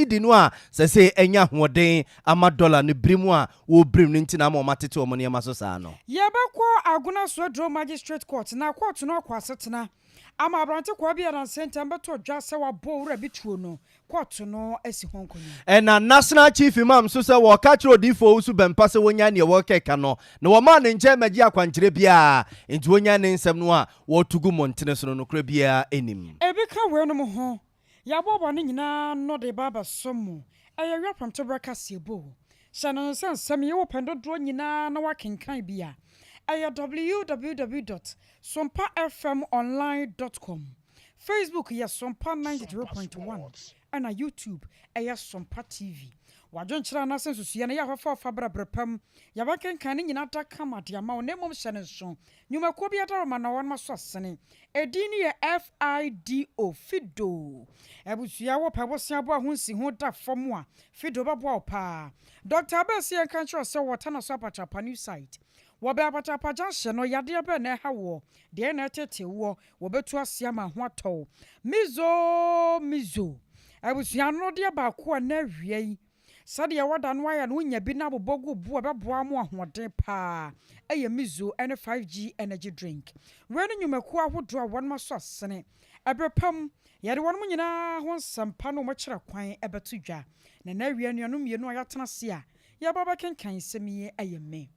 di no a se enya hoden ama dollar ne brimu a wo brim ne ntina ma matete o ne maso saa no yebekwo aguna so dro magistrate court na court no kwasetena ama abrante kwa bia na center beto dwa se wa bo wura bituo no court no asi honkonyo ena national chief imam so se wo ka kiro difo usu bempa se wonya ne wo keka no na wo ma ne nche magi akwankyere bia enti wonya ne nsem no a wo tugu montene so no kra bia enim ebika we no mo ho ya bobo ne nyina no de baba somu eye wapam to braka sebo shanon sansam ye wo pendo dro nyina na wakenkan bia eye www.sompafmonline.com Facebook yes Sompa 90.1 and YouTube yes Sompa TV wajon chira na sensusu ya na ya fa fabrabram ya wakenkan nyina ta kama de ama onemom hyene so nyuma ko bia daroma na won maso asene edini ye fido ebusia wo pebosia bo ahunsi ho da fom a fido babo opa Dr. Abesi en kan chro se wota na so apachapa new site wo be apachapa janhye no yade be na ha wo de na tete wo betu asia ma ho atɔ mizo ebusia no de ba ko na hwie sade wada no aya no nya bi na bobogu bu beboa mo ahoden pa eye mizo and 5G energy drink we no nyumaku ahodo a won maso asene ebrepam yade won mo nyina ho sampa no mo kyerɛ kwan ebeto dwa na hwie nuanom mienu ayatena se a ya baba kenkan semiye ayeme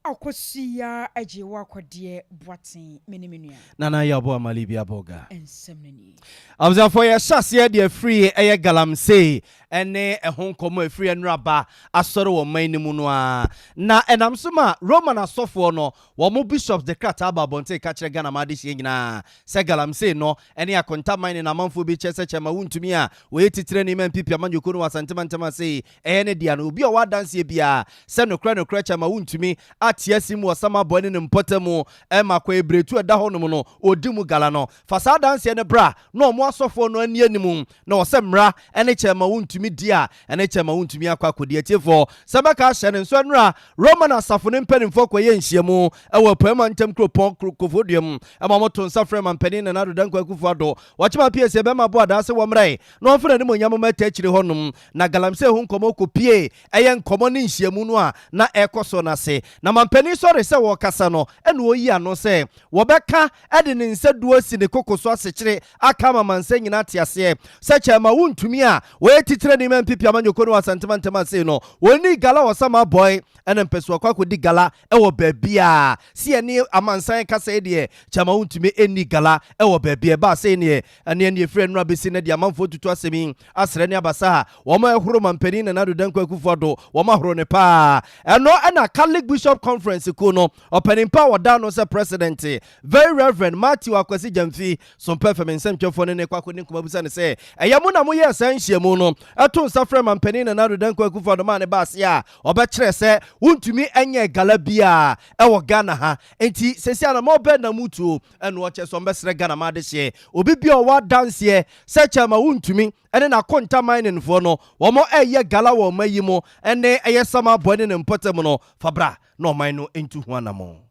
akosia ajewa kwade boaten menimenu nana ya bo amalibi aboga ensemnani abza for ya shase de free eye galamsey ene ehon komo free enraba asoro wo manimu no a na enamsoma roman asofo no wo mo bishops de krata babonte ka kire Ghana ma de hie nyina se galamsey no ene akonta mine na manfo bi chese chema wuntumi a we titire ni MPP amanyoko no wasantema sei ene dia no obi o wadanse bia se nokra chema wuntumi atiasim wo sama bone ne mpotemu makwa ebretu eda honom no odimu gala no fasa danse ne bra no mo asofo no ani animu na wo se mra ene chema wuntumi dia ene chema wuntumi akwa kodi atiefo sabaka hye ne nso nra roman asafo ne mpanimfo kwa ye nhyiemu ewo pema ntem kropon kofodium moto nsafre mampani na nado dankwa kufuado wachima pie be ma bo adase wo mrai no ofre ne monyam mata akire honum na galamse hu nkomo kopie eye nkomo ne nhyiemu no a na ekoso na se na mampani sore se wo kasa no ene oyi ano se wo beka ede ne nsaduo si ne kokoso asechire aka mamanse nyina tiase se chema wuntumi a we titire ne MPP amanyoko no wasantema ntema se no woni gala wasama boy ene mpeso akwa kodi gala ewo babia si ene amansan kasa ede chema wuntumi eni gala ewo babia ba se ne ene frɛ no abesi ne de amanfo tutu asemi asre ne abasa wo ma ehuro mampani na nado dankwa kufodo wo ma horo ne pa eno na Catholic Bishop Conference ko no opening power down no se president very reverend Matthew Akwasi Jamfi Sompa FM nsɛmtwefo ne kwako ne kumabusa ne se eyamu na moye sanhyiemu no eto nsafre mampani na nado dankwa kufodo ma ne ba se a obekyerɛ se wuntumi enye gala bia ewo Ghana ha enti sesia na mo be na mutu eno o kyeso mbesre Ghana ma de hye obi bia o wa dance se chama wuntumi ene na konta mining fo no wo mo eye gala wo mayimo ene eye sama bone ne mpotem no fabra no man no entu ho anamo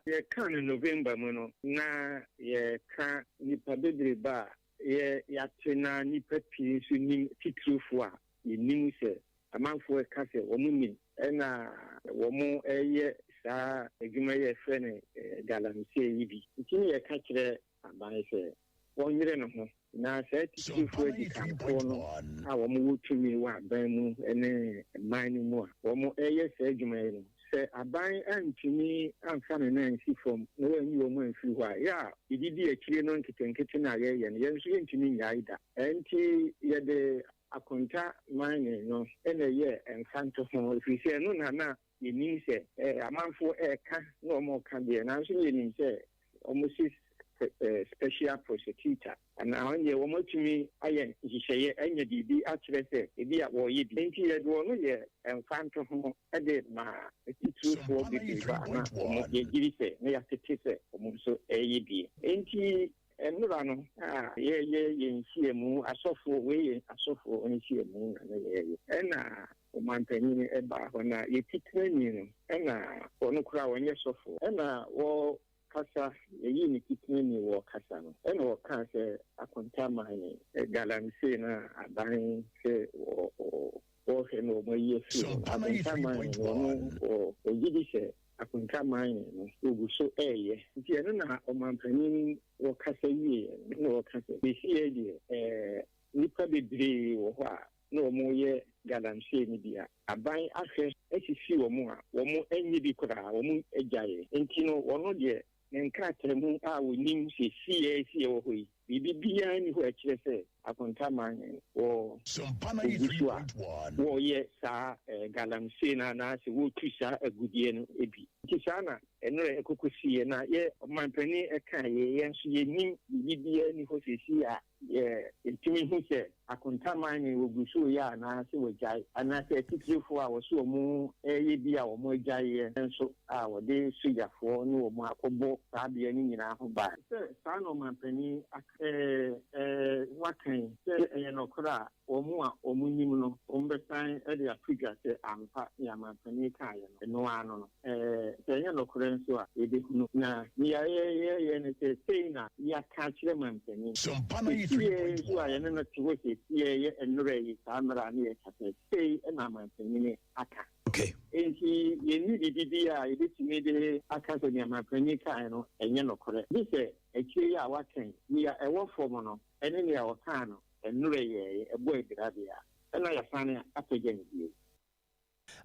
ye kan November mu no na ye kan nipa bebre ba ye yatena nipa pii so ni titrufo a yenim se amanfo ka se wo mu min ena wo mu eye sa edwuma ye fre ne galamse yi bi ntini ye ka kire aban se wonyere no ho na se titrufo di kampo no a wo mu wotumi wa ban mu ene man mu a wo mu eye se edwuma yi no se aban antumi amfane na nsi fom na wanyi wo mu anfi ho a ya ididi akire no nketenkete na ye no yenso yentumi nyaida enti ye de akonta mine no ene ye enfanto ho ifise no na yenim se amanfo ka na omo ka de na so yenim se omo special prosecutor and onye wo motumi aye hihye enye bibi akire se ebi a wo ye bi enti ye do no ye enfanto ho ede ma titru bibi ba na omo ye giri se na ya tete se omo so eye bi enti enura no ye nhyiemu asofo we ye asofo nhyiemu na ye ena omanpanyin eba ho na ye titrenyi no ena ono kura wonye sofo ena wo kasa yeyi ne kitini ni wo kasa no ene wo kan se akonta man galamse na aban se wo he no mo yesu akonta man no o yidi se akonta man no oguso eye nti ene na omampani wo kasa yi no wo kasa be sie die nipa bebre wo ho a no mo ye galamse ni bia aban ahwe esisi wo mo a wo mo enyi bi kura wo mo ejaye nti no wono de nka tremu a wonim se sie wo hoyi bibia ni ho a kire se akonta man wo Sompa 93.1 wo ye sa galamse na se wo tusa agudie no ebi nti sana enre ekokosie na ye omanpani eka ye nso ye nim bibia ni ho se si a ye ntimi hu se akonta man wo guso ya na se wo jai ana se titifo a wo so mu ye bia wo mo jai nso a wo de sujafo no wo mo akobo sa bia ni nyina ho ba se sa no omanpani wakan se no kora omu a omu nim no ombesan e de africa se ampa ya mampani kai no ano no se no kora nso a e de hunu na ya ne se na ya ka kire mampani Sompa 93.1 so ya ne no tiwo se ye enure yi samra ne ya kase sei na mampani ne aka okay enti ye ni bibia e de timi de aka so ne mampani kai no enye no kora bi se ekiri ya wakan ni ya ewo form no ene ne ya waka no enure ye ebo edirabia ena ya fane apege ni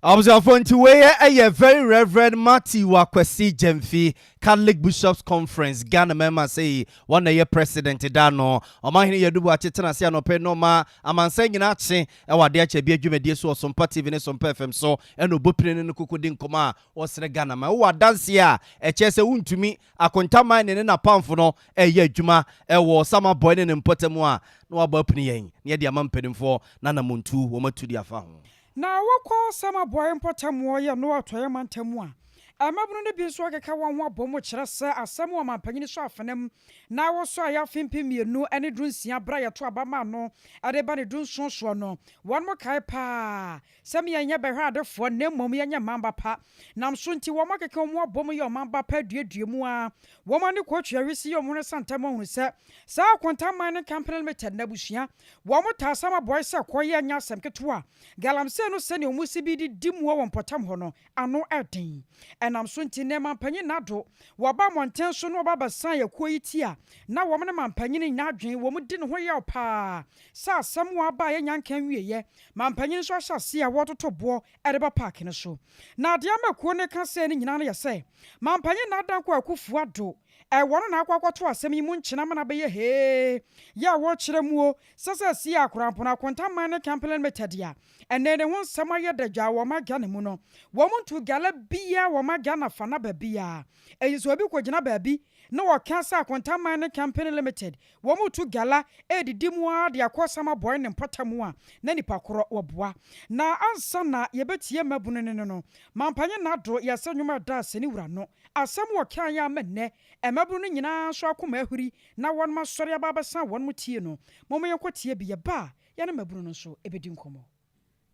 Observe nti we a very Reverend Matthew Wakwesi Jemfi Catholic Bishops Conference Ghana member say one year president dano omahini yedubu achetena se anope no ma amansa nyina che e wade ache bia dwumedie so Sompa TV ne Sompa FM so eno bopire ne kokodi nkoma wo sere Ghana ma wo adanse a eche se wuntumi akontaman ne na pamfo no eye adwuma e wo sama boy ne mpotemu a no wabapini yen ne de amampenimfo na namuntu wo matudi afa ho na wako sama boy mpotamu ye no atoye mantamu a amabunu ne bi so akeka won ho abomu kire se asem wo mampanyini so afenam na wo so aya fimpiemienu ene dunsia bra ye to abama no ade ba ne dunsoso no won mo kai pa sem ye nya behwa adefo na mmom ye nya mamba pa nam so nti wo makeka wo abomu ye mamba pa duaduamu a wo ma ne kwotwa wisi ye mo ne santam hunu se sa kontaman ne campaign limited na busua wo mo ta sama boy se koye nya asem keto a galamse no se ne omusibi di dimu wo mpotam ho no ano eden enam so nti ne mampanyi nado waba monten so no baba san yakoyi ti a na wo me mampanyi ne nyadwen wo mu di ne ho yaw pa sa asem wa ba ye nyankan wieye mampanyi so ahyase a wototobo ereba park ne so na de amakuo ne ka se ne nyina ne yese mampanyi nadan kwa akufu ado wono na akwakoto asem yi mu nkyena mana be ye he ya wo kire muo sasa si akrampo na kontaman ne campaign method ya ene ne ho nsem aye dagwa wo maga ne mu no wo muntu gala bia wo maga na fana ba bia eyiso obi kogina ba bi na wo kansa kontaman ne campaign limited wo muntu gala edidi mu a de akosama boy ne mpatamu a na nipa koro woboa na ansa na yebetie mabunu ne no mampanye na do yesa nwuma da seni wura no asem wo kan ya menne emabunu nyina so akoma ahuri na won masori ababasa won mutie no momo yekotie bi ye ba ya na mabunu no so ebedi nkomo.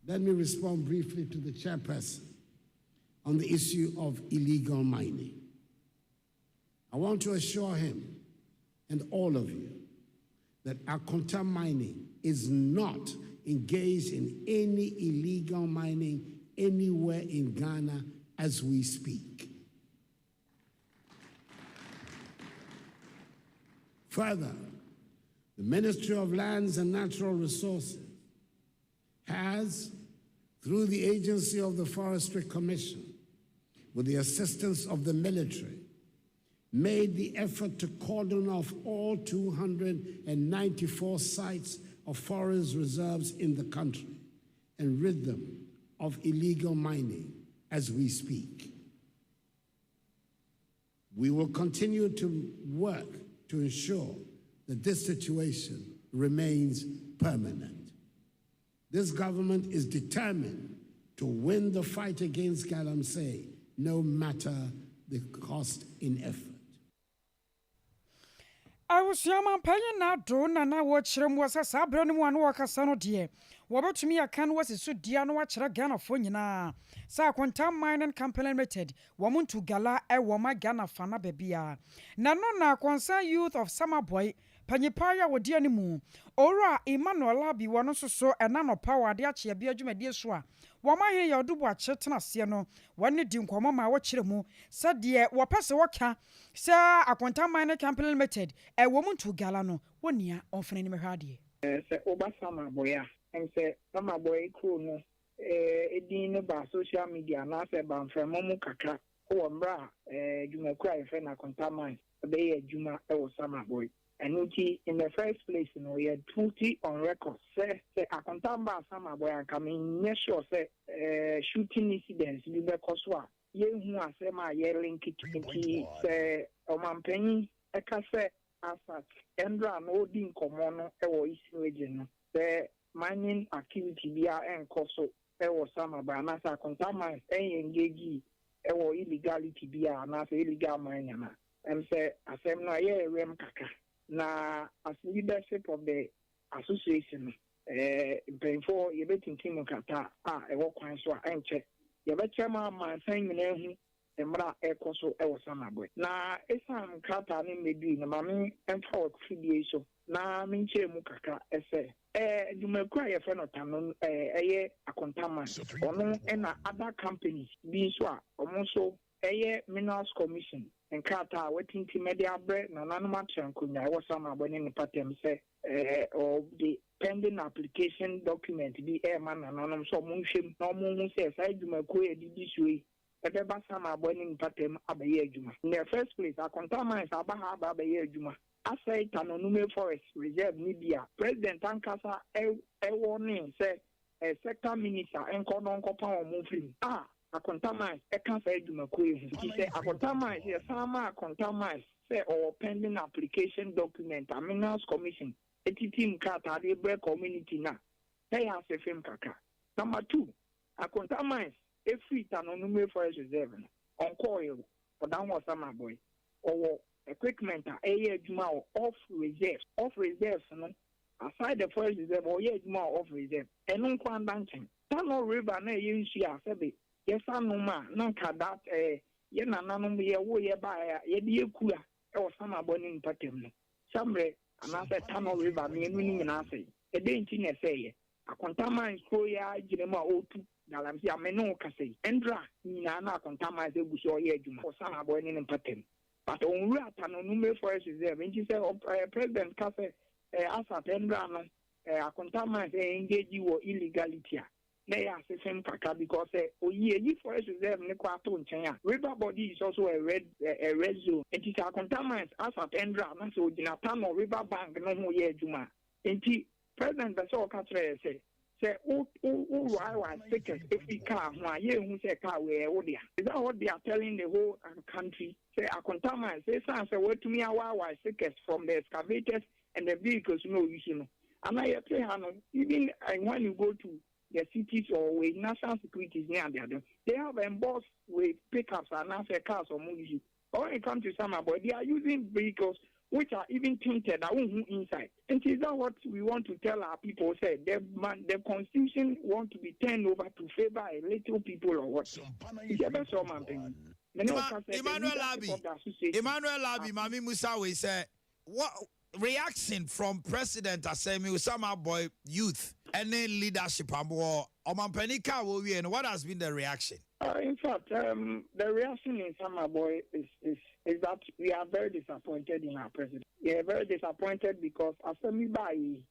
Let me respond briefly to the chairperson on the issue of illegal mining. I want to assure him and all of you that Akonta Mining is not engaged in any illegal mining anywhere in Ghana as we speak. Further, the Ministry of Lands and Natural Resources has, through the agency of the Forestry Commission, with the assistance of the military, made the effort to cordon off all 294 sites of forest reserves in the country and rid them of illegal mining as we speak. We will continue to work to ensure that this situation remains permanent. This government is determined to win the fight against Galamsey, no matter the cost in effort. I was yaman paying now, drone and I watch him was a sabron one walk a son dear. What to me, I can was a so dear no watch a gun of Fonina. Sa quantum mine and company limited, woman to gala, a woman gun of fana bebia. Nano concern youth of summer boy, Panipaya would dear moon. Ora Emmanuel be one so and nano power, the achia be a jume dear swa. Wama here your do watch chetana siano, one need to come my watch him, said dear, what pass a waka, sir, a quantum mine company limited. A woman to Galano, 1 year on Fanny Merhadi. Say Obasama boya, and say Sama boy cool no, edin ba social media na say ban from Momu Kaka, or Mbra, Juma cry fena contamin, obey Juma or Sama boy. And in the first place, you know, we had 20 on record. Say a contamba Sama boy and coming near sure say shooting incidents, you be coswa. Ye who are say my yelling kitty, say Oman eka say asat endra no din komono ewo isi region the mining activity bia enko so ewo sama ba na sa contaminant engage ewo illegality bia na say illegal mining na say asem no ye rem kaka na as leadership of the association before you betintim kata ewo kwan so enche ye be chairman man san nyina hu Emra Ecoso Ewasama boy. Na Esam Kata maybe na mami empower fidie so na minche mukaka ese. You may cry a friend of Tanon a contama. Ono ena other companies being so almost Minerals Commission and Kata waiting to media bread na nanuma chankunya Ewasama when in the pattern say of the pending application document be man and anonymous so munshim no moon says I do my queer this way. Ebeba sama abɔne mpatam abɛyɛ adwuma. In the first place, a contaminants abaha abɛyɛ adwuma. Asɛ Tanonume Forest Reserve Nibia. President Ankasa warning say a sector minister enko non kopa omo film. A contaminants ɛka sa adwuma koe. He say a contaminants ye sama contaminants say or pending application document a Minerals Commission. Etitim kata de break community na. Hey has a film kaka. Number 2, a contaminants every Tanonume Forest Reserve on coil for downward summer boy or equipment a juma off reserve aside the forest reserve or juma off reserve and on quan dancing Tano River na yin shia sebe yes anuma nanka that yena nanum ye wo ye ba ye de kua e wo summer boy in patem no samre anase Tano River me enu na say e de nti na say a contaminant ko ya jinema otu Galamsi ameno kase endra nyina na contaminate eguso ye adwuma for sama boy ne patem but on ru Tanonume Forest Reserve nti say president kase asat endra no a contaminate engage wo illegality a na ya sesem kaka because oyi Forest Reserve ne kwa to nchen a river body is also a red zone nti say contaminate asat endra na so gina Tano river bank no ho ye adwuma nti president be so ka say say why stickers if we car who say car where is that what they are telling the whole country? Say a contaminant say what to me why stickers from the excavators and the vehicles you know. And I say even when you go to the cities or with national security is near there, they have embossed with pickups and answer cars or movies. Or when it comes to summer boy, they are using vehicles which are even tinted inside. And is that what we want to tell our people? Say the constitution want to be turned over to favor a little people or what? Emmanuel Abi, Mami Musawe said, what reaction from President Asemi Usama Boy youth and then leadership and Omanpenika will be, and what has been the reaction? In fact, the reaction in Sama Boy is that we are very disappointed in our president. We are very disappointed because Asemi Bayi,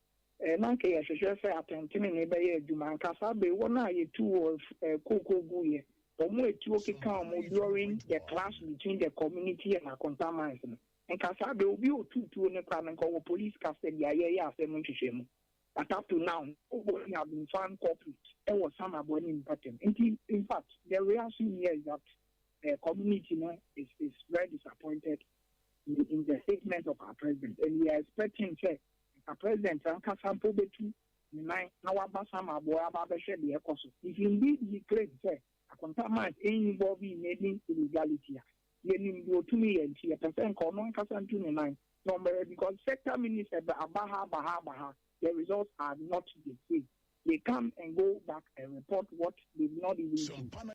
Nanke Yashasha say attempting in Ebay Duman Kasabe, one eye two of Koko Guye, or more two come during the clash between the community and our contaminants. And Kasabe will be two in the crime and call police custody. But up to now, nobody have been found culprit. There was some abandoned pattern. In fact, the reaction here is that the community is very disappointed in the statement of our president. And we are expecting our president if indeed he claims a contaminant involved in any illegality, then you go to me and see a person called non-Cassan number because sector minister Baha, the results are not the same. They come and go back and report what they did not even do.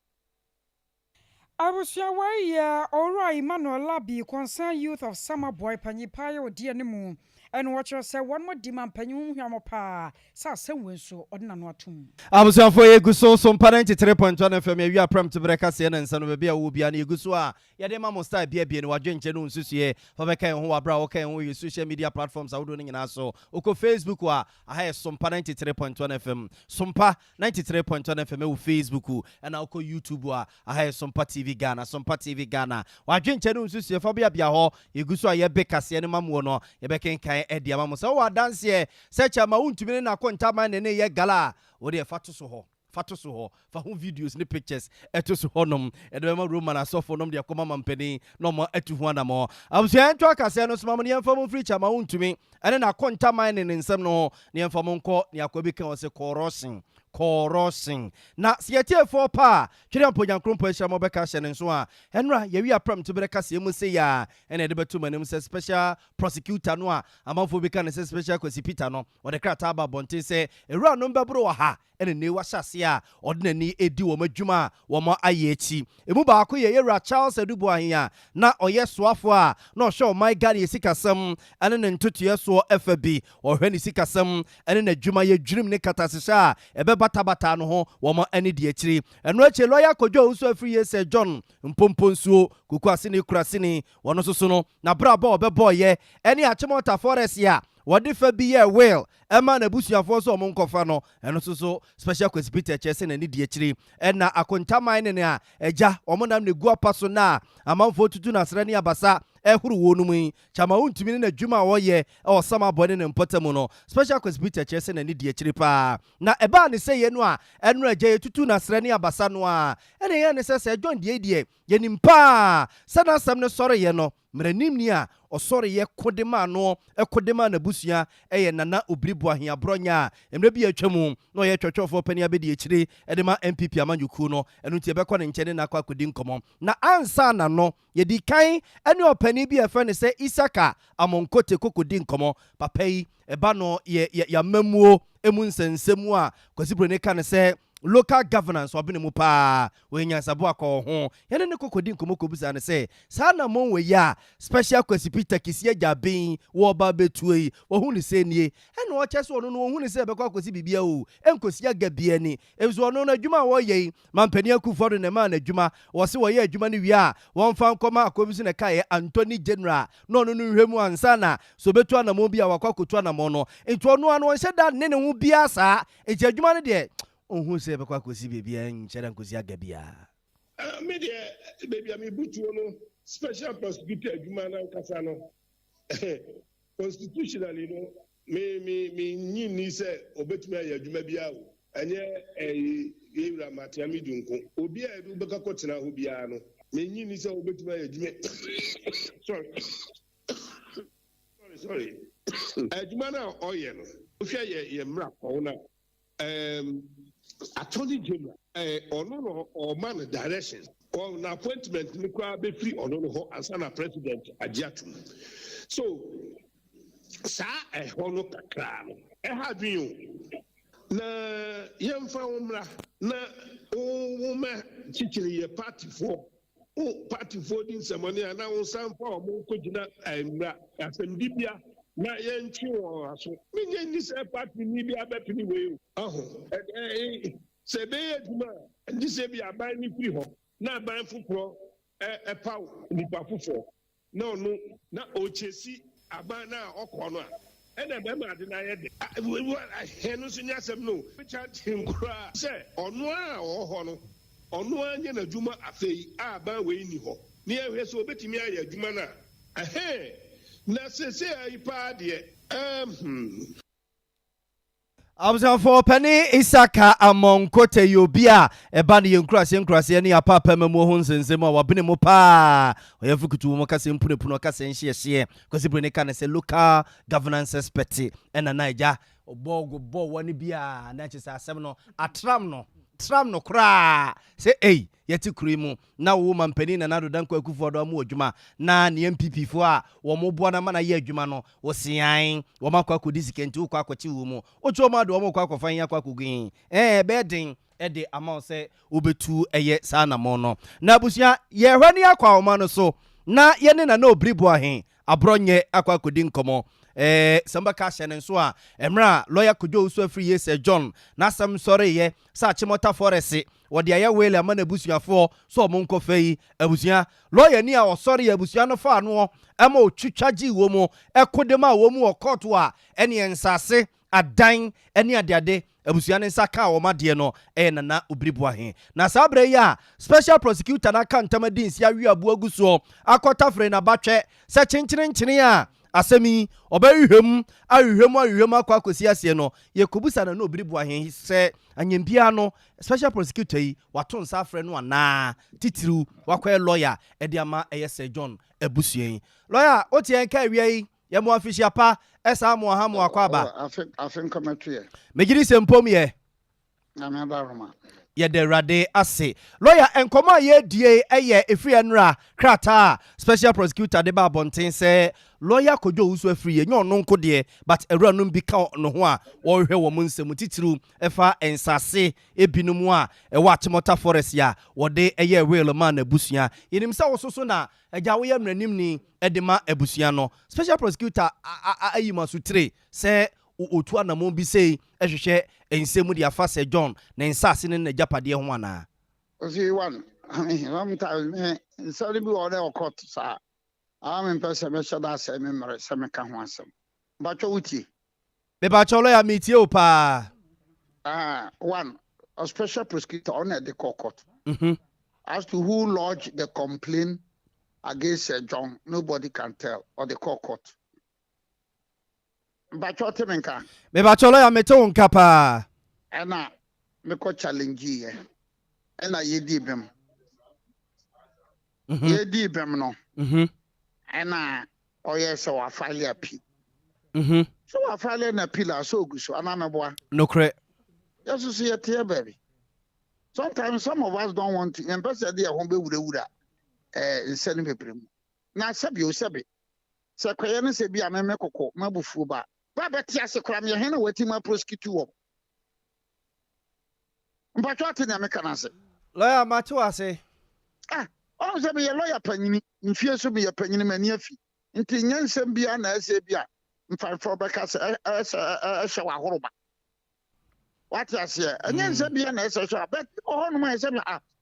Abusua waya ora Emmanuel Labi concern youth of Summer Boy Panyipaye odi animu and watch us say one more demand panyu hwamo pa sa senwenso odna no atum. Abusua for yeguso Sompa 93.1 FM we are pram to breka se na nsa no be bia wo bia na yeguso a ye de mamo style bia bia ne wadwenche no nsusue fa be kan ho wabra wo kan ho ye social media platforms awdo no nyina so oko Facebook wa aha Sompa 93.1 FM Sompa 93.1 FM wo Facebook and oko YouTube wa aha Sompa TV Ghana Sompa TV Ghana wadwenche no nsusue fa bia bia ho yeguso a ye be kase ne mamo no ye be kan edia mamo so wa dance ye search ma untumi na konta man ne ye gala wo de fa to so ho fa ho videos ne pictures eto so honom edo ma Roman asofo nom de akoma mampani no mo etu ho anamo abusia ento akase no so ma ne yemfa mo free chama untumi ene na konta man ne nsem no ne yemfa mo nko ne akobi kan o se corrosion na siete for pa twere amponya krompo ehia mo beka hye ne nso a enra ye wi apram to beka se mu se ya ene de betu manem se special prosecutor no a amanfo bi kan se special prosecutor no o de krata aba bonte se ewura no mbebro wa ha ene ne wahase a odinani edi wo madwuma wo ma ayechi emu ba ko ye yewura Charles Edubu ahia na oye soafo a na ohwe o my God yesikasem ene ne ntoto so FB o hwe ne sikasem ene na dwuma ye dwurim ne katasesa ebe bata no ho wo ma ene de akiri eno ache lawyer kodwo uso afri yese John mpomponsuo kuku asene kurasene wono soso no na braba obebo ye ene achemota forest ya wodi fa bi ye will ema na busuafo so mo nkofa no eno soso special prosecutor chese na ni de akiri ena akontaman ne a eja omonam ne guapaso na amanfo tutu na sra ne abasa ehuru wo no mu chama untumi na dwuma wo ye e Summer Boy ne mpotamu no special prosecutor chese na ni de akiri pa na eba ne se ye no a eno eja tutu na sra ne abasa no a ene ye ne se John de ye nimpa sana sam ne sore ye no mranim ni a osore ye kodema no ekodema na busua eye nana obribu ahia bronya emre bi atwamu no ye twotwofo pani abedi akire edema MPP amanyuku no enu tie bekọ ne nkyene na akwa kodi nkomo na ansa na no ye di kan ene opani bi efe ne se Isaka amonkote kokodi nkomo papa yi eba no ya mamuo emu nsensemu a kwasibro ne kan se local governance obine mu pa we nyansabo akọ ho yene ne kokodi nkomo kobusa ne se sa na mon we ya special kwasipita kisia jabin wo ba betuei wo hu ne se nie ene wo chese ono no wo hu ne se bekọ akosi bibia o enkosia gabia ni ezo ono na adwuma wo ye mampani akufodo ne ma na adwuma wo se wo ye adwuma ne wi a won fa nkoma akobisu ne kai Anthony General no ono no hwemu ansa na so betu anamo bia wakọ akotu anamo no ento ono anu on hyeda ne ne hu bia sa eji adwuma ne de ohun se be kwa kosi bebia nkyere nkosi agabia me de bebia me butuo no special prosecutor adwuma na nkasa no constitutionally no me nyini se obetumi aye adwuma bia o enye yewura matiami dunko obi a edu beka kotena ho bia no me nyini se obetumi aye adwuma sorry adwuma na oye no ohwe ye mra ko na Attorney General ono no man direction or an appointment ni kwa be free ono no ansa na president agiatum so sa hono kakra no ha dwin na yemfa umra na o ma chichiri ye party for din semani na o sanfa o mo kogina amra asembibia na yenchi won aso menye ni se party ni bia bepini we se be aduma ndi se bia ban ni free ho na ban fufuro paw ni pa fufuro no na o chesi aban na okono a ena be ma de na ye de henu so nya sem no chat nkura se ono a ho no ono anya na aduma afei aban we ni ho ne ehwe so obetimi aye aduma na na se ayi pa de Absan for Penny Isaka amonkote yobia eba ne yenkurase ne apapa mamu ho nsensem a wabene mu pa oyafukutu mu kase mpunepuno kase nhye kwasibro ne kan se local governance expert ena naija obogo bo woni bia na chisa asem no atram no tram no kra say ei yeti kurimu na wo mampani na nado danko akufo do am adwuma na ne MPP fo a wo mo boa na ma na ye adwuma no wo sian wo makwa kodi sikenti wo kwa akwachi wo mu ocho ma do wo kwa akofan ya kwa kogin bedin ede ama se obetu eye sa na mo no na abusia ye hwani akwa wo ma no so na ye ne na obribo ahen abronye akwa kodi nkomo Sompa ka hye nso a emra lawyer Kojo Usu Afri yes John na sam sorry ye sa Chimota Forest wode aye wele ama na busuafo so mo nkofai abusua lawyer ni a osori abusua no fa no ama otwitwaji wo mu ekodema wo mu court a ene ensase adan ene adeade abusua ne saka wo made no nana obribo ahen na sabre ya special prosecutor na ka ntamadin sia wi abu aguso akota fre na batwe se chenchene a asemi obayuhem ayuhem akwa kosi ase no yekobusa na obribo ahen se anyempia no special prosecutor yi wato nsa afre no ana titiru wakwa lawyer ediama eyese John abusuen lawyer otie nka awia yi ye mo official pa esa mo ha mo akwa ba afin commentary megiri sempom ye na me ba roma ye de rade ase lawyer enkoma ye die eye efri enra krata special prosecutor de ba bonten se lawyer Kojo Usu Afri ye nyo no nko de but ewura no bi ka no ho a wo hwe wo nsem titiru efa ensase ebinum a ewa Achimota Forest ya wode eye wheel man abusua yinim sa wo soso na agya wo ye mranim ni edema abusua no special prosecutor ayima su 3 se otu anamon bi sei ehwehwe ensemu de afa se John na ensase ne na japade ho ana osi one I'm time sorry bi order court sa I'm person me shada say me mere say me ka ho asem ba cho wuti be ba cho lawyer meetie o pa one a special prosecutor on the court as to who lodged the complaint against John nobody can tell or the court ba cho temenka be ba cho lawyer mete won kapa ena me ko challenge ye ena yedi bem yedi bem no ena oye so wa file appeal so wa file na appeal so guso anameboa no kre yes so ye tie baby sometimes some of us don't want to person dey home be wura insani bebrem na sabi o sabi se kwaye ne se bia me kokko mabufu ba beti ase kra me he na wati ma prosecute wo mpacho ate na me kana se lawyer macho ase on se be lawyer panyini mfie so be panyini mani afi nti nyansem bia na ase bia mfa for beka se hwe wa horoba wati ase nyansem bia na ase hwe bet ohonu ma ase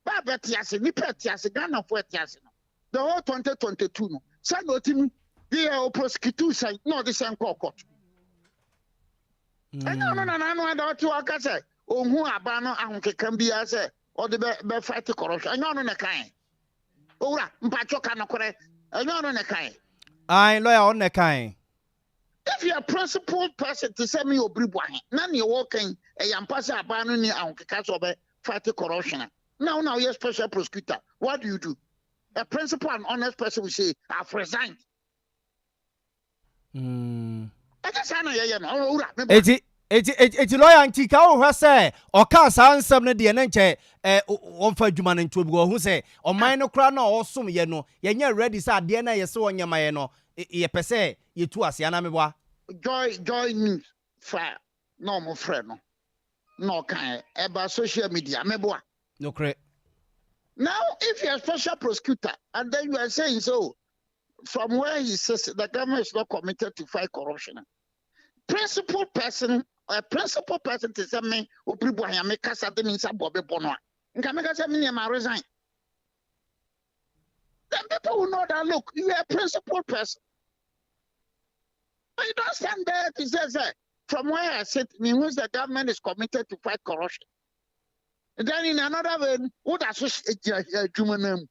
ba beti ase ni peti ase Ghana for eti ase no the whole 2022 no say no timi the prosecute say no the same court no ada otu aka say ohun aba no ahonkekam bia say o de be fight corruption no ne kan owura mpacho ka no kore no ne kan ai lawyer on ne kan if you are principled person to say me obribo ahen na ne working yampa say aba no ni ahonkeka so be fight corruption now you're special prosecutor what do a principled and honest person will say I've resigned Eti lawyer nti ka wo hwa se o ka sa nsem ne de ne nche won fa adwuma ne nto bi wo hu se o man no kra na o som ye no ye nya ready sa de na ye se wonyama ye no ye pese ye tu ase ana meboa joy means fire no mo frɛ no kan eba social media meboa no correct now if you're a special prosecutor and then you are saying so from where he says the government is not committed to fight corruption a principal person to say me obribo ya me kasa de me nsa bobe bono nka me kasa me ma resign then people will know that look you are a principal person but you don't stand there to say from where I sit means the government is committed to fight corruption and then in another way what does human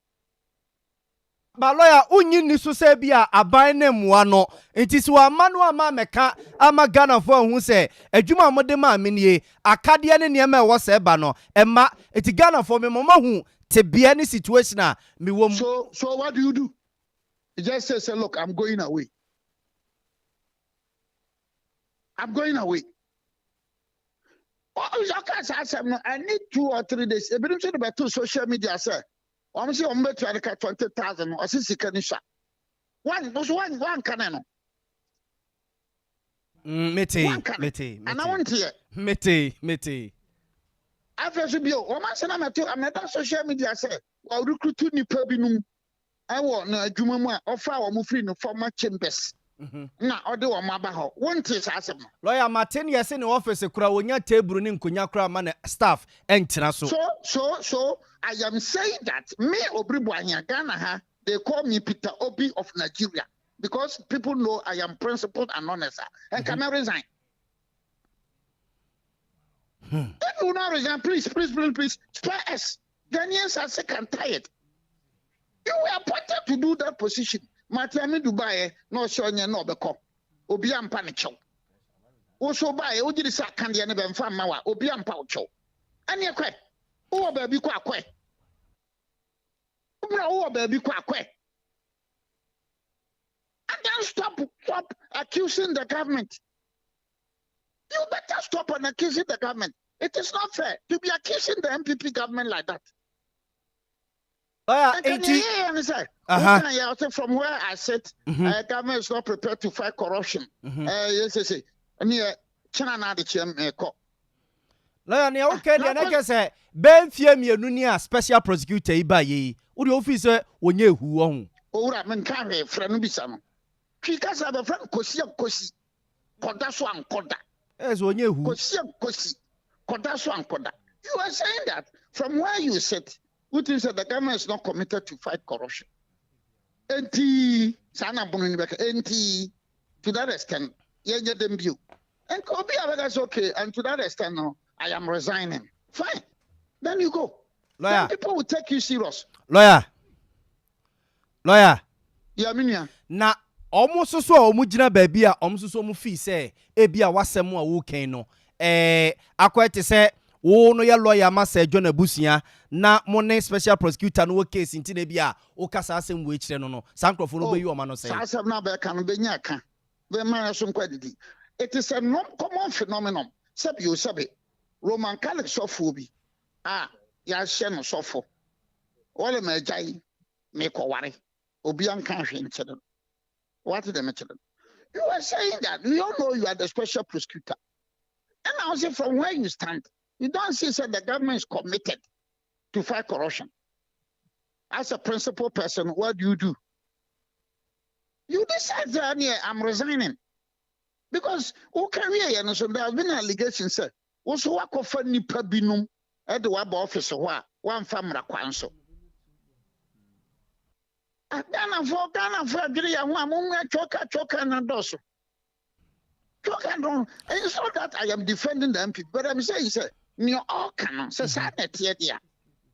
ba lawyer unyi ni so se bia aban ne moa no enti si wa manu ama meka ama Ghana fo hu se adwuma mode ma amenie akade ne ne ma wo se ba no emma enti Ghana fo me mama hu te bia ni situation a me wom so what do you just say look I'm going away I need 2 or 3 days. If you don't about 2 social media, sir. I'm saying I'm better to 20,000 or 60 canisha. One cannon. Mete. And I want here. Mete. After you be, I'm at social media, sir. Well, recruit 2 new pebinum. I want Jumama offer or move in former chambers. Na ode wo maba ho wonte asem lawyer Martin yes in office kura wonya table ni nkonya kura ma na staff entena so I am saying that me Obribo anya Ghana ha they call me Peter Obi of Nigeria because people know I am principled and honest and can I resign. If you not resign, please spare us. Ghanaians are sick and tired. You were appointed to do that position. Matiami Dubai, no showing no beko. Obiam panicho. Also by Ojisa Candian Ben Famawa, Obiam Paucho. And your quay. Oh, baby quaque. Oh, baby quaque. And then stop accusing the government. You better stop on accusing the government. It is not fair to be accusing the MPP government like that. From where I sit, government is not prepared to fight corruption. Yes. China na de chem ko. Lawyer, okay, the next say Ben Fiemienu ni a special prosecutor iba ye. Wo the office wonye hu ho. Owura men kan he franu bisa no. Twi ka sa be franu kosi. Koda so ankoda. Yes, wonye hu. Kosi. Koda so ankoda. You are saying that from where you sit, which is that the government is not committed to fight corruption. NT sana bununi beka NT to that extent, yenye dem view. And Kobe is okay, and to that extent, no, I am resigning. Fine. Then you go. Lawyer. Then people will take you serious. Lawyer. Yeah, minya. Na almost so omugina baby a omso mu fi say ebi a wasem a wo kan no akwete say wo no ya lawyer ma say John Abusia na mo ne special prosecutor no case nti na bia wo kasa asem wo ekire no no sankrofo no be yi o ma no say asem na be kan be nya ka be ma so nkwadidi. It is a non-common phenomenon. Sabi Roman Catholic sophobia. Ya sheno sofo. Wale me jai me ko ware. Obi an kan hwe nchede. What is the matter? You are saying that we all know you are the special prosecutor. And I say from where you stand, you don't see that the government is committed to fight corruption. As a principal person, what do? You decide that I'm resigning. Because who can we and so there has been an allegation said also work of nipa binum at the web office one family council. Ghana for agree and one choker and doso. Choker don't and so that I am defending the MP, but I'm saying sir, near all canon says here.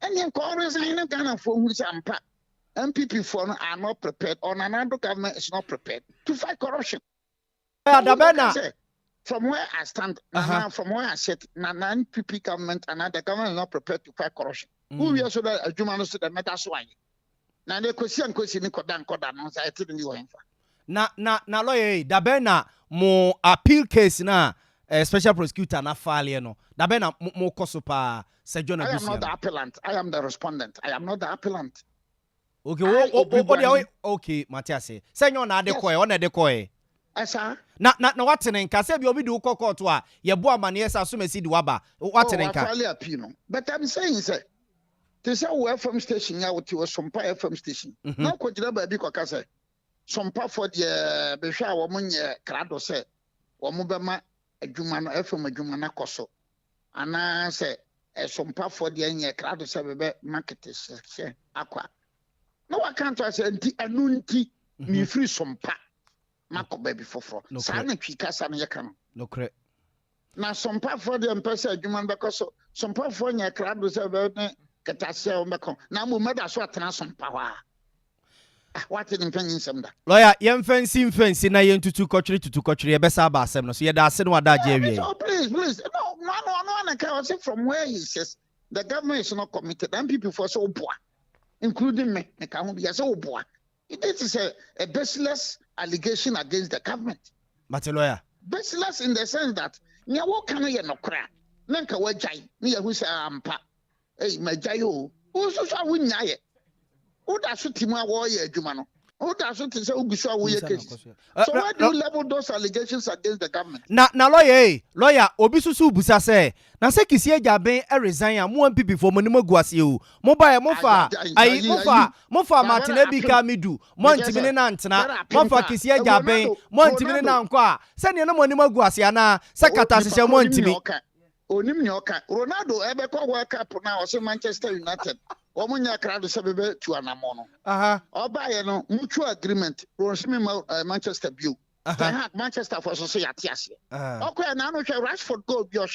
And then Congress in Ghana for who's MPP for are not prepared or another government is not prepared to fight corruption. From where I stand, from where I sit, non-PP government and the government is not prepared to fight corruption. Who we are so that a human to the meta swine. Now the question Kodan, I didn't know him. Na lawyer, Dabena mo appeal case na special prosecutor na file no. Dabena mo kosopa Sir John Abusia. I am not the appellant. I am the respondent. I am not the appellant. Okay, okay, Matthias. Say no na de koe, on de koe. Na watene nka se bi obi de ukoko to a ye bo amane esa so mesi di waba watene nka but I'm saying say they say we FM station ya with Sompa FM station na ko jira ba bi ko ka say Sompa for the be hwa wo munye krado say wo mo be ma adwuma no FM adwuma na koso ana say Sompa for the nye krado say be market say akwa no wa kan to say nti anu nti mi free Sompa Mako baby for Sana Picasa Yakan. No cre. Now some part for the Empress Juman because some part for your crowd was about Catasia Macon. Now we made us what some power. What in penny some that. Lawyer, young fancy na yen to country to country a best about some. So yeah, that's what that Jerry. Oh, please. No, I can say from where he says the government is not committed and people for so poor, including me. I can't be so poor. This is a baseless allegation against the government. But a lawyer. Baseless in the sense that what can you no crack? nanka wajai ni ya husa ampa majai o so wunya ye wo da so timu a wo ye adwuma no wo da so te say ogusu a wo ye case so why do you level those allegations against the government na lawyer obi susu busa say na say kisi ejaben resign am mo MPP for mo ni maguase o mo ba ye mo fa Martin Ebika midu mo ntimi ne na ntena mo fa kisi ejaben mo ntimi ne na nko a se ne mo ni maguase ana se kata hye mo ntimi onim ne oka Ronaldo ebe kwa World Cup na o se Manchester United omunya krado se bebe tu anamo no oba ye no mutual agreement Rosimi Manchester View Manchester for so yate ase okwa na no hwe Rashford go bi o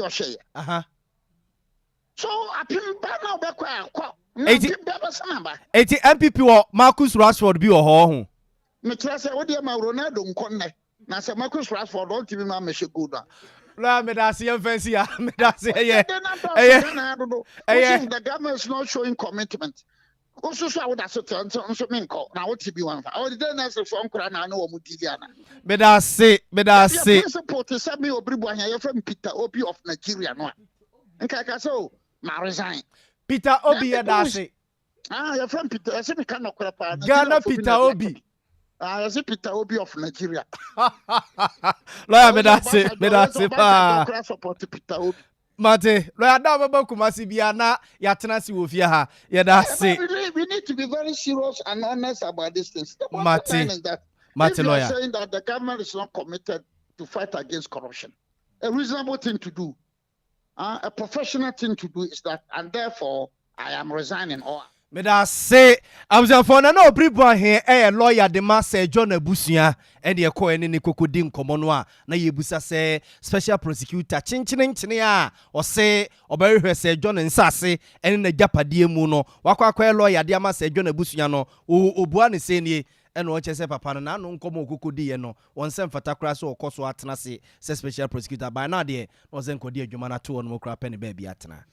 hwe so apim ba na obekwa akwa eti MPP wo Marcus Rashford bi o ho me kira se wo de ma Ronaldo nkonne na se Marcus Rashford don't give me a good la me da see fancy ya me da see the government is not showing commitment also so would so me call na what be one or the next from kra na no mu diviana me da see support say me obribu anya your friend Peter Obi of Nigeria no nka so ma resign Peter Obi ya da see your friend Peter I say me kan no kra pa Ghana Peter Obi as a Peter Obi of Nigeria. Lawyer, me that say pa. Mate, lawyer, da baba kumasi bia na ya tena si wo fie ha. Ya da say. We need to be very serious and honest about these things. Mate, lawyer, saying that the government is not committed to fight against corruption. A reasonable thing to do, a professional thing to do is that, and therefore I am resigning. Or me da say I'm for na obribo here lawyer de ma say John Abusua e de ko ene ne kokodi nkomo no a na yebusa say special prosecutor chinchine a o say oberehwe say John nsase ene na japade mu no wakwa lawyer de ma say John Abusua no obua ne say nie ene o chese papa no na no nkomo kokodi ye no won sem fata kra so okoso atena se special prosecutor by na de no zen kodi adwuma na to no kra pe ne ba bi atena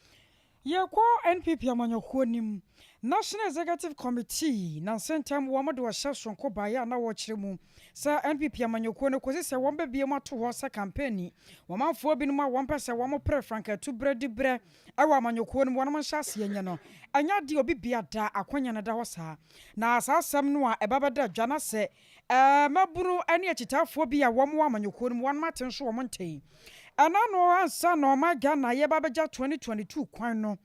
ye ko NPP amanyoko nim National Executive Committee na sentem wo mo de wo hye sonko baye na wo kire mu sa NPP amanyoko ne kosi se wo bebie mo to ho sa campaign wo manfo bi no ma wo mpese wo mo pre franka tu bredi bre ewa amanyoko ne wo no nhyase enye no anya de obi bia da akwanya na da ho sa na asasem no a ebabada dwana se maburu ane akitafo bi a wo mo amanyoko ne wo no maten so wo mo ntei ana no ansa no ma Ghana ye babagya 2022 kwan no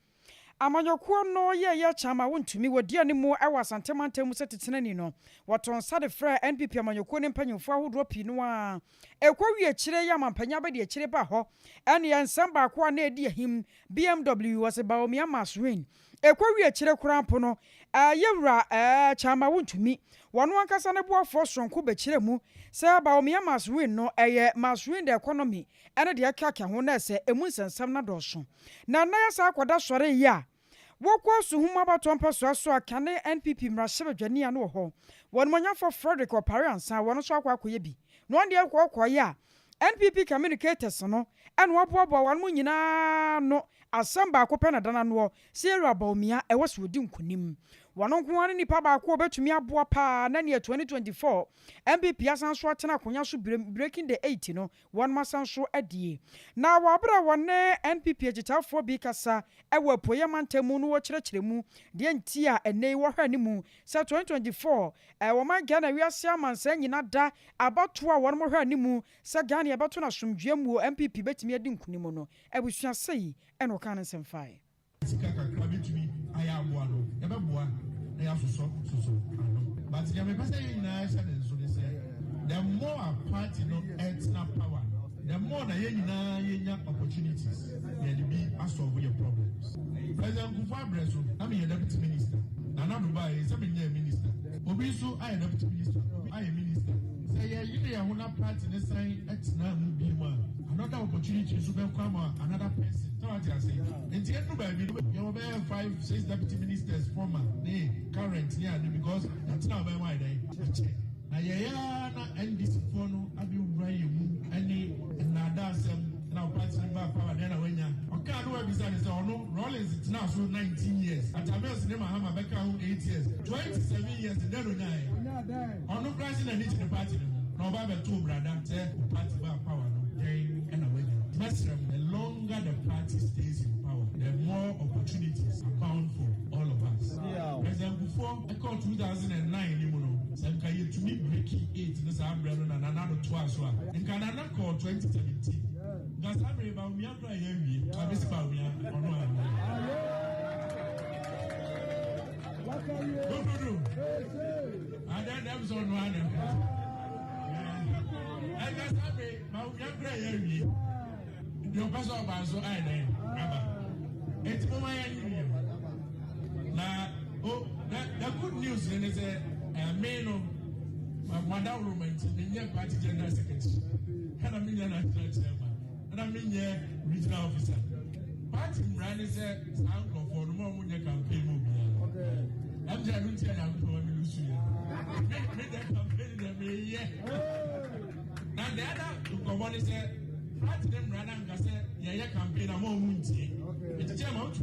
amanyoko no ye chama wontumi wodi ani mu ewa santemantam mu setetenani no waton sade fra NPP amanyoko ne mpanyimfo ahodo pi no a ekwawie kire ya mampanya ba de kire ba ho ene ensam ba ko na edi ahim BMW was about me amaswin ekwawie kire kurampo no yewura chama wontumi wano ankasa ne boafo sonko be kire mu se ba me amaswin no maswin the economy ene de akaka ho na se emu nsensam na doso na ya sa akoda sore ya wokwa suhuma batompa so akane NPP mrahye badwani anu ho won monyafo Frederick Opare ansa won so akwakoye bi no ande akwakoye a NPP communicators no ene waboabo wan mu nyina no asamba akopɛ na dana no Sierra Baumia ewo so di nkonim wano nko nipa ba ko betumi aboa pa na ne 2024 MPP asan so atena konya so breaking the 80 no one masan so adie na wabra wone NPP agitafo bi kasa ewo apoye mantemu no wo kyerɛkyerɛmu de nti a ene wo hwa ni mu sa 2024 wo man Ghana wiase amansa nyina da abato a won mo hwa ni mu sa Ghana abato na somdwemu MPP betumi adi nkonim no ebusua sei eno kan nsɛmfae but the more a party no extra power, the more the opportunities there be to solve your problems. President Kufuor Breso, I'm a deputy minister. Nana Dubai is a minister. Obisu, I am deputy minister. I am minister. Say you are one party the sign extra be one. Another opportunity to become another person. So what I say. And the end by me, you have 5-6 deputy ministers, former, current, yeah, because that's not by my day. Now, na NDC phone, I be running any another now passing back power. Then I went, okay, I know what beside is no Rollins. It's now so 19 years. At a best name, I have a back 8 years, 27 years, and then on no pricing and each the party. No, Bible two brother, say party back power. And away. the longer the party stays in power, the more opportunities abound for all of us. President before I called 2009, you know, some can you to me breaking 8 in the umbrella and another twice. And can I call 2017? Because I'm about me, I'm not here. I'm just about me. No. And then there was on one. And that's happy. My younger here. Your person about so I know. It's my now, oh, the good news is a man of one room in your party general secretary. And I mean, national chairman. And I mean, regional officer. Party ran is a uncle for the moment you campaign movie. I'm just going to tell you, I'm going to lose you. Make that campaign, yeah. Now, the other one is a party them ran and said, yeah, campaign, I'm on it's a gem out.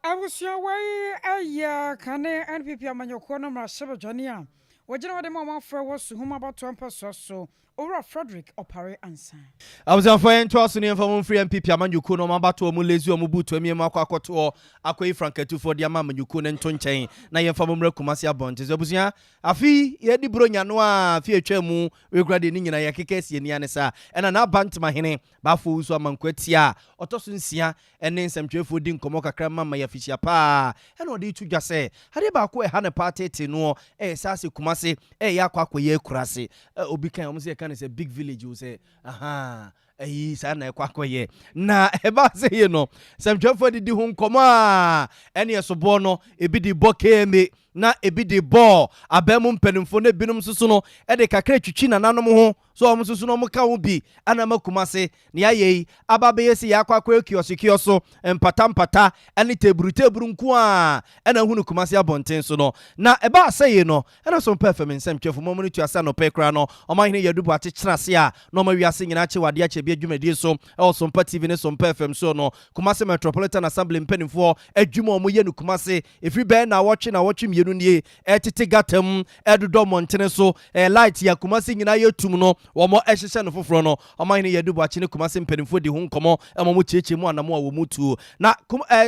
I was your way a cane NPP Amanyokona Marcelo Jania. Wajina de mama for was whom about 2 so over Frederick Opare answer. I was on fire to us in from free MPP Amanyuku no mabato mulezi omubutu emi makwakoto akoi franketu for dia Amanyuku ntonchen na ye fam mra kumasi abonte zebusia afi ye di bronya no a fi atwam we grade ni nyina ye kekesi ni anesa ena na bantma hene bafo usu amankwatia otoso nsia ene nsɛmtwefo di nkomo kakra mama ya fisia pa ena odi tudwa se hade ba ko ha ne party te no sase kumase ya kwakoye kurase obi kan omo se kan is a big village you say aha sa na kwakoye na eba se ye no nsɛmtwefo di ho nkomo a ene yesobo no ebi di bokeme na ebi di bo abemu mpanimfo na binum susu no de kakra twitwi na nanom ho so omo susu no mo ka wo bi ana makumase ne ayeyi ababe si ya kwakwa kioso mpata ene teburu nku a ena hunu kumase abonten so no na eba aseye no ena so perfect nsem twefo mo no tuasa no pekra no omahene yadubu achekyerase a no ma wiase nyina che wade ache bia dwumadi so Sompa TV ne Sompa FM so no Kumase Metropolitan Assembly mpanimfo adwuma omo ye no Kumase efri be na watch mienu nie etete gatam edudo montene so light ya Kumase nyina yetum no womo ehhehye no foforo no omahene yadubu ache ne Kumase mpanimfo di ho nkomo emo cheche mu anamo a wo mutu na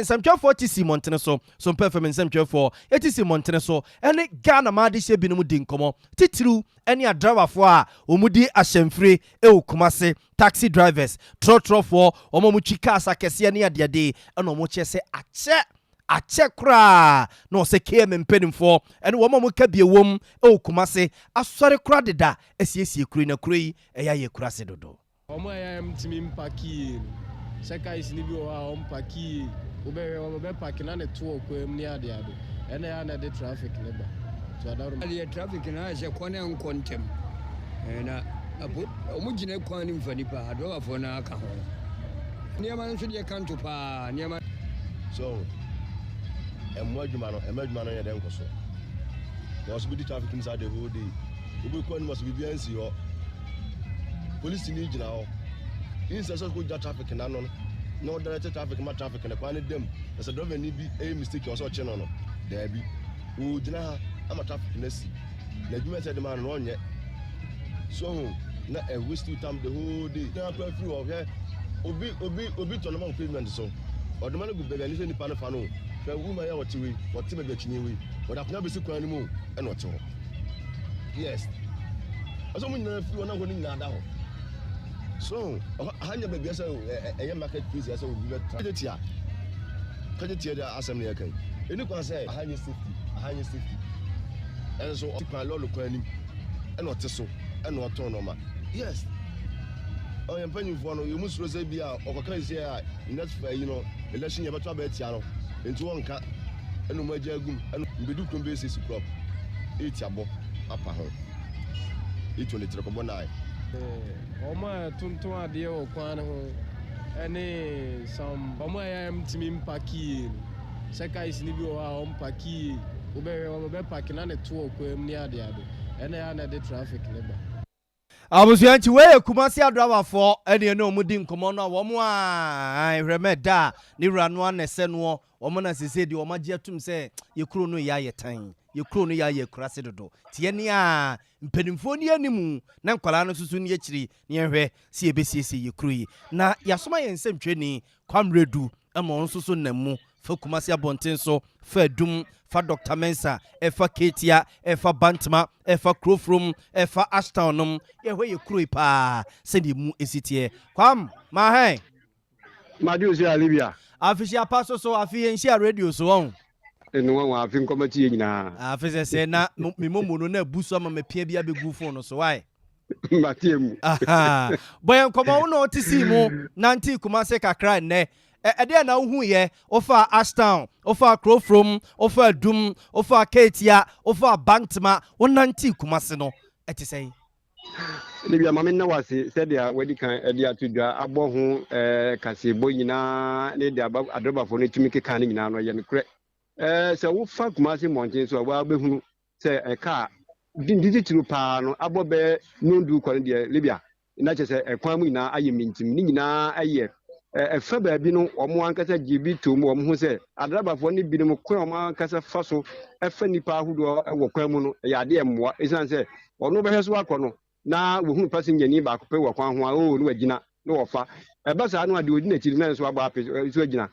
nsamtwafo tisi montene so Sompa FM nsamtwafo etisi montene so ene Ghana ma de hye binum di nkomo titiru ene adrawafo a omudi ahyemfre Kumase taxi drivers trotro omo chika asakese ne adeade ena omo chese ache kra no se KM mpenimfo ene omo ka biewom Kumase asore kra deda esiesie kuri na kuri ye kurase dodo omo ya mtimi mpaki seka isini bi o mpaki omo be park na ne to okwem ne adeade ene ya na de traffic ne ba so adaru ali traffic na je kone nkontem na omugine kwani mfanipa adowa fona aka ho niema nso de kanto pa niema so emwadwuma no ye den koso there was good traffic inside the whole day obi kwani must be biansi ho police ni gina ho instead of go traffic na no direct traffic ma traffic na kwani dem as a driver ni bi a mistake also che no there bi o gina ha ama traffic na si na dwuma said man no onye so na waste time the whole day na kwa free of here obi to normal payment so odoma no go be ni nipa no fa no fa wuma ya wotiwe wotibe be chinye we woda kuna be sikwan ni mu e no te ho yes aso mu nyina free ona go ni nyina da ho so hanya be biasa eye market place ya so obi be tra kajetia da assembly yakai eni kwa say hanya safety and so tikwan lolo kwa ni e no te so e no to no ma yes oh yam panyin fo no you must say bia okokan say a next election ye beto abetia no enti wonka enu maja agum enu mbedu kon be sisi crop etiabo apa ho eto le trekobo nai oma tuntun ade o kwan ho ene some omo ya mtimi mpaki seka isini bi o mpaki omo be park na ne to okwem ni ade ene ya na de traffic ne ba Abusuanchi we Kumasi adrawa for ene no mudi nkomo no wo mo a remeda ni ranu anese no wo mo na sese di wo magye atum se ye kuro no ya yetan ye kuro no ya ye kurase dodo tie ne a mpanimfo ni animu na nkwala no susu ne yekiri ne hwe se ebesiese ye kuro yi na yasoma ye nsɛmtweni kwamredu ama on susu namu fa Kumasi abonten so fa dum fa Dr. Mensa efa Ketia efa Bantama efa Krofrom efa Ashtownum ye hwe ye kuro pa se di mu esitie kwam ma hen Madu si Alibia. Afisia paso so afi enhia radio so on. Enu wa afi nkomati ye nyina. Afisia se na me momo na buso ma mepia bia begu phone so why. Matiemu. Aha. Boy nkomo wo no tisi mu nanti Kumasi kakra ne. Ede na hu ye ofa Ashtown, ofa Krofrom, ofa Dum, ofa Ketia, ofa Bantama, wonanti Kumasi no etisei. Libya mama na wase said dia wedi kan dia tudwa abo ho kasebo nyina ne dia adoba fo ne tumi keka ne nyina no ye ne kre se wo fa Kumasi monten so wa behunu se ka dindidi tiro pa no abo be nondu kwon dia Libya na che se ekwan mu nyina aye mintim ne nyina aye efa ba bi no omo ankasa gibi to mu omo ho se adoba fo ne bi no kwan omo ankasa fa so efa nipa ahudo wo kwan mu no ya de emmoa esan se ono be heso akono na wohunu passenger ni ba ko pe wo kwan ho a o no agina no wofa eba sa no ade odi na tiri na so agba ape so agina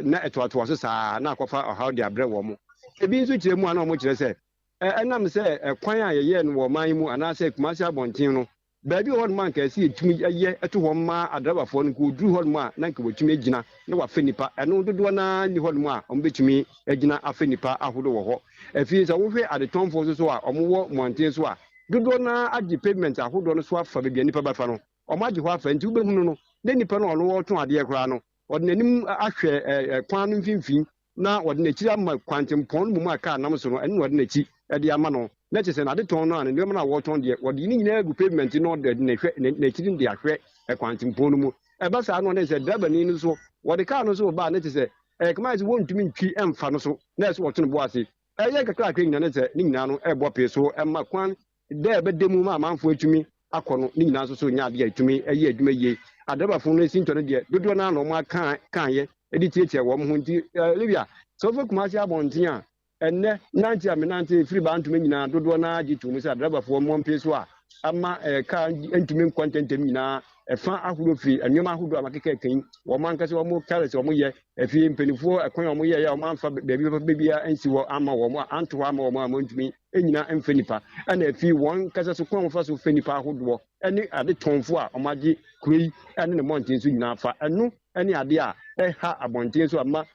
na etoato so sa na akofa how de abre wo mo ebi nso kire mu ana mo kire se enam se kwan a ye no wo man mu ana se Kumasi abonten no ba bi ho man ka se etumi ye eto ho ma adraba fo no ko duru ho ma na nka wotumi agina na wa fe nipa eno dodo na ni ho ma o betumi agina afe nipa ahodo wo ho afi se wo hwe adetonfo so a omo wo monten so a dodo na agi pavement ahodo no so afa bia nipa bafa no o ma agi ho afa nti ubehunu no ne nipa no ono woto ade ekra no o de nanim ahwe kwan no mfimfin na o de nakiri ama kwantempon mu aka nam so no ene o de nakyi de ama no na chese na ade ton no an ne na woton de o de ni nyina agu pavement no de na hwe nakiri de ahwe kwantempon no mu e ba sa no ne se draba ni no so o de car no so ba ne chese Kumasi wontumi ntwi emfa no so na so woto no bo ase ye kakra akwa nyina ne se ni nyina no ebo pe so emma kwan de be demu ma manfo atumi akono ni nyina so nya de atumi eye aduma ye adaba fo no sinto no de dodo na no ma kan ye edi tietie wo mo nti Libya so fo Kumasi abonten a enne nanti amenanti free ba ntumi nyina dodo na agitumi se adaba fo mo mpe so a ama ka ntumi content nyina efa ahuro fi enwema ahodo amakeka kan wo man kase wo mo carrot wo mo ye efi mpenifo ekwan wo mo ye ya wo man fa bebi ansi wo ama wo mo anto ama wo mo ntumi enyina emfenipa ana efi won kase so kwan fa so fenipa ahodo ene ade tonfo a omagi kuri ene ne monten so nyina fa eno ene ade a ha abonten so ama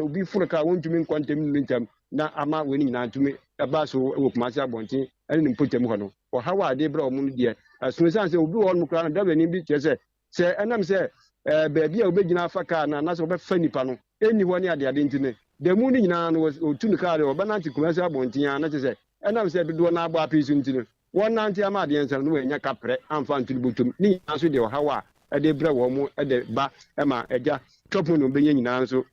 obi furuka wontumi nkontem mintam na ama weni nyina ntumi eba so wo Kumasi abonten ene ne mpotem ho no o hawa ade bra omo de sunsan se obi won mukra na dabe ni bi kyese se enam se beebi a obegina afaka na se obefa nipa no eni ho ne ade ntine demu ni nyina no otu ne kare obananti Kumasi abonten na kyese enam se dodo na agba apisu ntine won nanti ama ade nsa no enya kapre amfa ntuli butum ni aso de hawa ade bra wo mu ade ba ema eja topo no benye nyina nso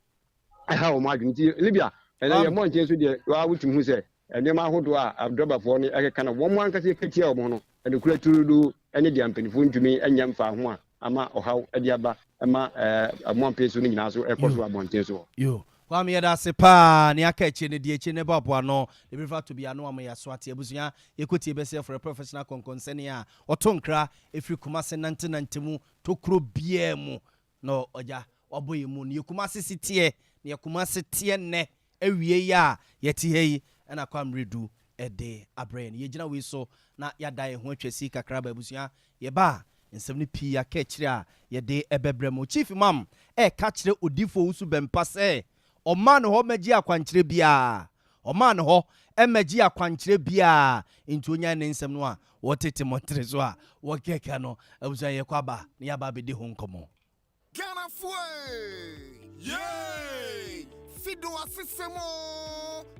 ha wo ma adwinti Libya ene ye monten so de wa wutum hu se enema ahodo a abdobafo no ekeka na wo mu ankase ketia wo no ene kura turudu ene de ampanifo ntumi enya mfa ho a ama ohaw ade aba ama amompe so ni nyina so ekoso abonten so yo kwam ye da se pa ne aka eche ne de eche ne babo no e be fa to bia no am ya so ate abusuya yekotie be se for a professional concern a otonkra efri Kumasi nantenantemu to kro bia mu no oja oboye mu ne Kumasi sitie ne Kumasi tie ne awie ya yeti hei na kwamredu ede abrain ye gina we so na yada ye ho atwasi kakra ba abusuya ye ba nsem ne pi aka kire a ye de ebebrem chief imam ka kire odifo usu bempa se o man ho magi akwankire bia o man ho magi akwankire bia nti onya ne nsem no a wotete motre so a wo keka no abusuya ye kwaba ne yaba be de ho nkomo Ghana Yay! Fido asisemo,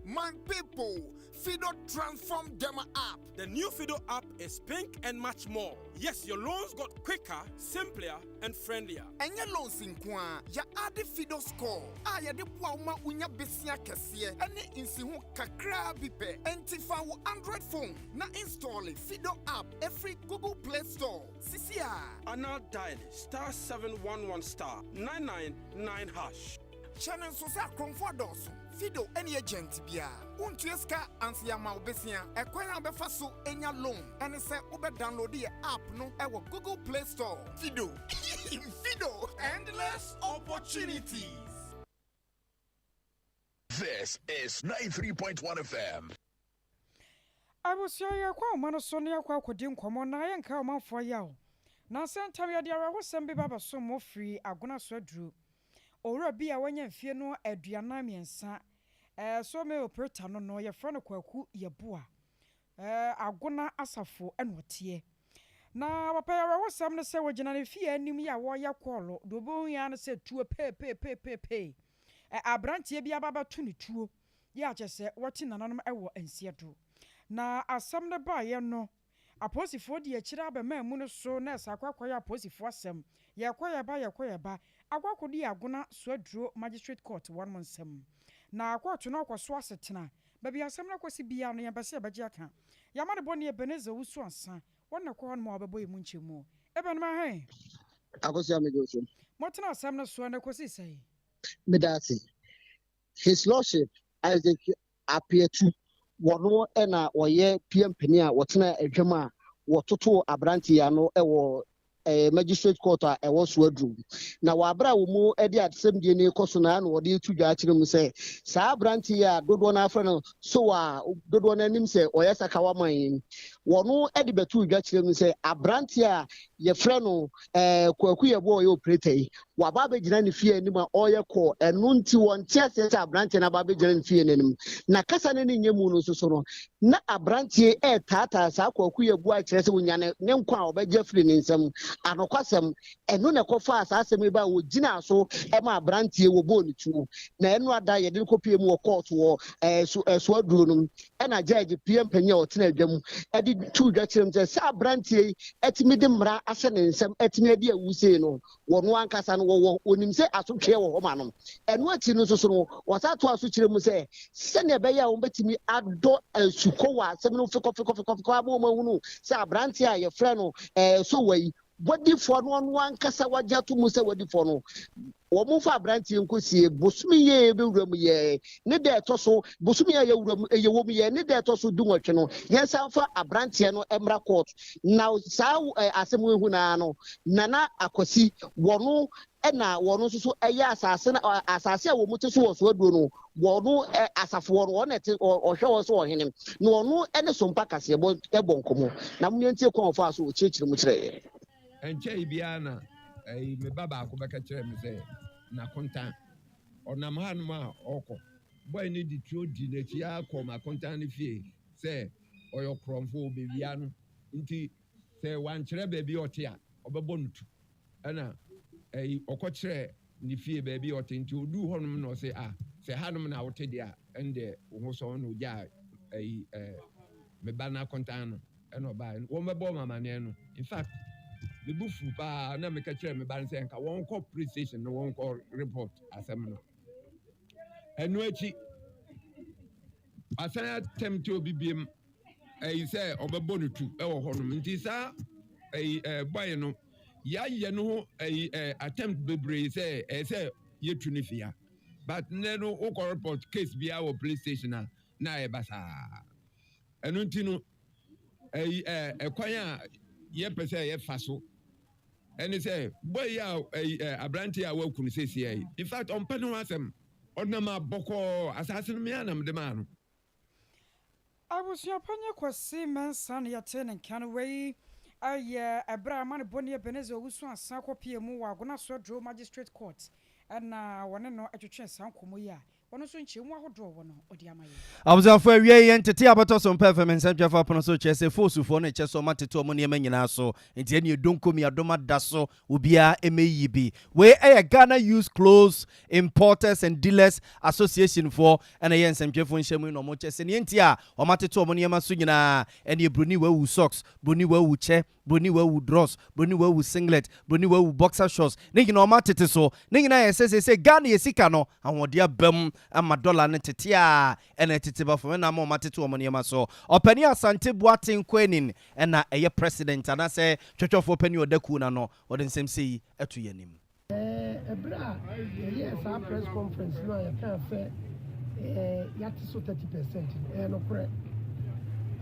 my people. Fido Transform Demo app. The new Fido app is pink and much more. Yes, your loans got quicker, simpler, and friendlier. And your loans in Kwa, ya add the Fido score. Ya de Pwauma unya besia kesie, and the insihu kakra bipe, and tifa Android phone. Na install it Fido app every Google Play Store. Sisia. Anna dial *711*999#. Channel Sosa Comfordos. Fido any agent bia. Untieska ansi ya maubesia. Ekwena befaso enya loan. And se ube download the app no ewo Google Play Store. Fido. Fido. Endless opportunities. This is 93.1 FM. I was ya kwa mano sonia kwa kodim komo na yanka o manfo yawo. Na sentam ya dia wo sembe baba so mo free agona so adru. Ora bia wanya mfie no aduana miensa. So me operator no ye frɛ no kwaku yeboa. Agona asafo enotie. Na papa ya wo sam no se wogina ne fie anim ya wo ya kwolo. Dobo ya no se tuo pe. Abrantie bia baba tu ne tuo. Ya kyese woti nananom ewo ansiedo. Na asam ne ba ye no aposifo de akira ba ma mu no so na sakwakwaya aposifo asem ye kwaya ba agwakodi agona so aduro magistrate court one monsem na court no kwaso asetena ba bia asem na kwasi bia no yambase baje aka yamane bone ebeneza wusu ansa wonna ko hono obebo emu nchemu ebe no ma he akosia me joso motena asem no so na kwasi sai medasi his lordship Isaac appear to wono na oye piempeni a wotena adwama wototo abranti ya no ewo magistrate court a ewo so adru na wabra wo mu edi atsem die ne koso na na wode tudwa akire mu se sa abranti ya dodo na afra no so wa dodo na nim se oye saka wa man wono edi betu dwa akire mu se abranti a ye frɛ no kwaku ye bo oye operator waba be gina ne fie anim a oye ko enu nti won tiase se abranti na ba be gina ne fie anim na kasa ne ne nyemu no so no na abranti tata sa kwaku ye bo akire se wonya ne nkwa a obegye free ne nsam anokwasem enu ne kofa asasem ba wo gina so ma abrantie wo bo ne tuo na enu ada ye de kopie mu wo court wo so aduro no na judge pm panya o tena adwam edi tu dwa kirem se sa abrantie etimi de mra ahye ne nsam etimi ade awuse no wo no ankasa no wo onim se asotwe wo homa no enu ati no so no wasa to aso kirem se se ne be ya wo betimi ado suko wa asem no fiko abo ma hunu se abrantie a ye frɛ no so wai body for no ankasa wagya to mu se wadi for no wo mu fa abrantie nkosie bosumi ye be wuram ye ne de etoso bosumi ye wuram ye wo mu ye ne de etoso dunwotwe no yensa fa abrantie no emra court na sa asem ehu na no nana akosi wono na wono so eya asase na asase a wo mu te so wo so aduo no wono asafo wono na te ohwe wo so ohene na wono ene sompa kase bo ebonkomo na mu ntie kon fa so ochechire mu kire enche biana me baba ko beka kire me say na kontan onam hanu ma oko boy ni di tro di na ti akọ ma kontan ni fie say oyo kromfo be bia no nti say wan kire ba bi ote a obebo nutu ana okọ ni fie ba bi ote nti odu honum no say say hanum na wote dia ende wo so no ja me ba na kontan no eno ba wo mebo mama ne no in fact the bufu pa na me ka kire me ban say nka won call police station no won call report asem no enu echi asan attempt obi biem say obebo no tu e wo hono nti sa boy no ya ye no attempt bebre say say yetu ni fia but no o call report case bia wo police station na e basa enu nti no kwan a ye pese ye fa so eni say boy ya abranti a wakunu sesi ai in fact on panu asem onama boko assassin me anam de manu abusia panya kwasi mensan ya tenen kan wei aye ebra man boni ebenezo wusu asan kopie mu wa gona so dro magistrate court na wone no atwetwe san komo ya ɔno so nkyɛmu ahodoɔ wɔ no ɔde ama yɛ Abuzafo awie yɛn tete abato Sompa FM nsɛmtwafa pono so kyerɛ sɛ fosufoɔ no kyɛ so matete ɔmo nneɛma nyinaa so nti ɛne donko mi adoma da so obia emeyi bi we ɛyɛ Ghana Used Clothes Importers and Dealers Association for ɛna yɛn nsɛmtwafo nhyɛmu no ɔmo kyɛ sɛ ne nti a ɔmatete ɔmo nneɛma so nyinaa ɛne broni wawu socks broni wawu kyɛ broni wawu dross broni wawu singlet broni wawu boxer shorts ne nyinaa ɔmatete so ne nyinaa yɛ sɛ Ghana yɛ sika no ahode abam ama dollar ne tete a ɛna tete ba fo na ma ɔmatete ɔmo nneɛma so ɔpani Asante Boaten Kwenin ɛna ɛyɛ president anasɛ twetwɔfo pani ɔdaku na no ɔde nsɛm sɛ yi ɛto yɛ nim ebra yes our press conference no ya kan sɛ yɛate so 30% no korɛ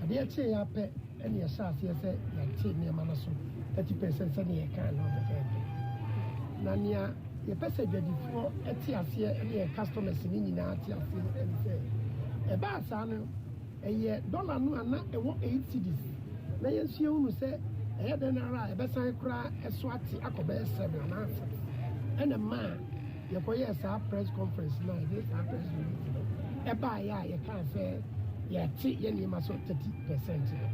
adeɛ kye ya pɛ ɛne yɛ hyɛ aseɛ sɛ yɛate nneɛma no so 30% sɛ ne yɛ kan no bɛkɛɛpɛ na nea yɛpɛ sɛ dwadifoɔ ɛte aseɛ ne yɛ customers ne nyinaa te aseɛ ɛne sɛ ɛbaa saa no ɛyɛ dollar no ana ɛwɔ 8 cedis na yɛnsua hunu sɛ ɛyɛ dɛn ara a ɛbɛsan koraa ɛso ate akɔbɛyɛ 7 anaasɛ ɛna maa yɛkɔyɛɛ saa press conference na yɛde saa press release no ɛbaayɛ a yɛkaa sɛ yɛte yɛ nneɛma so 30% no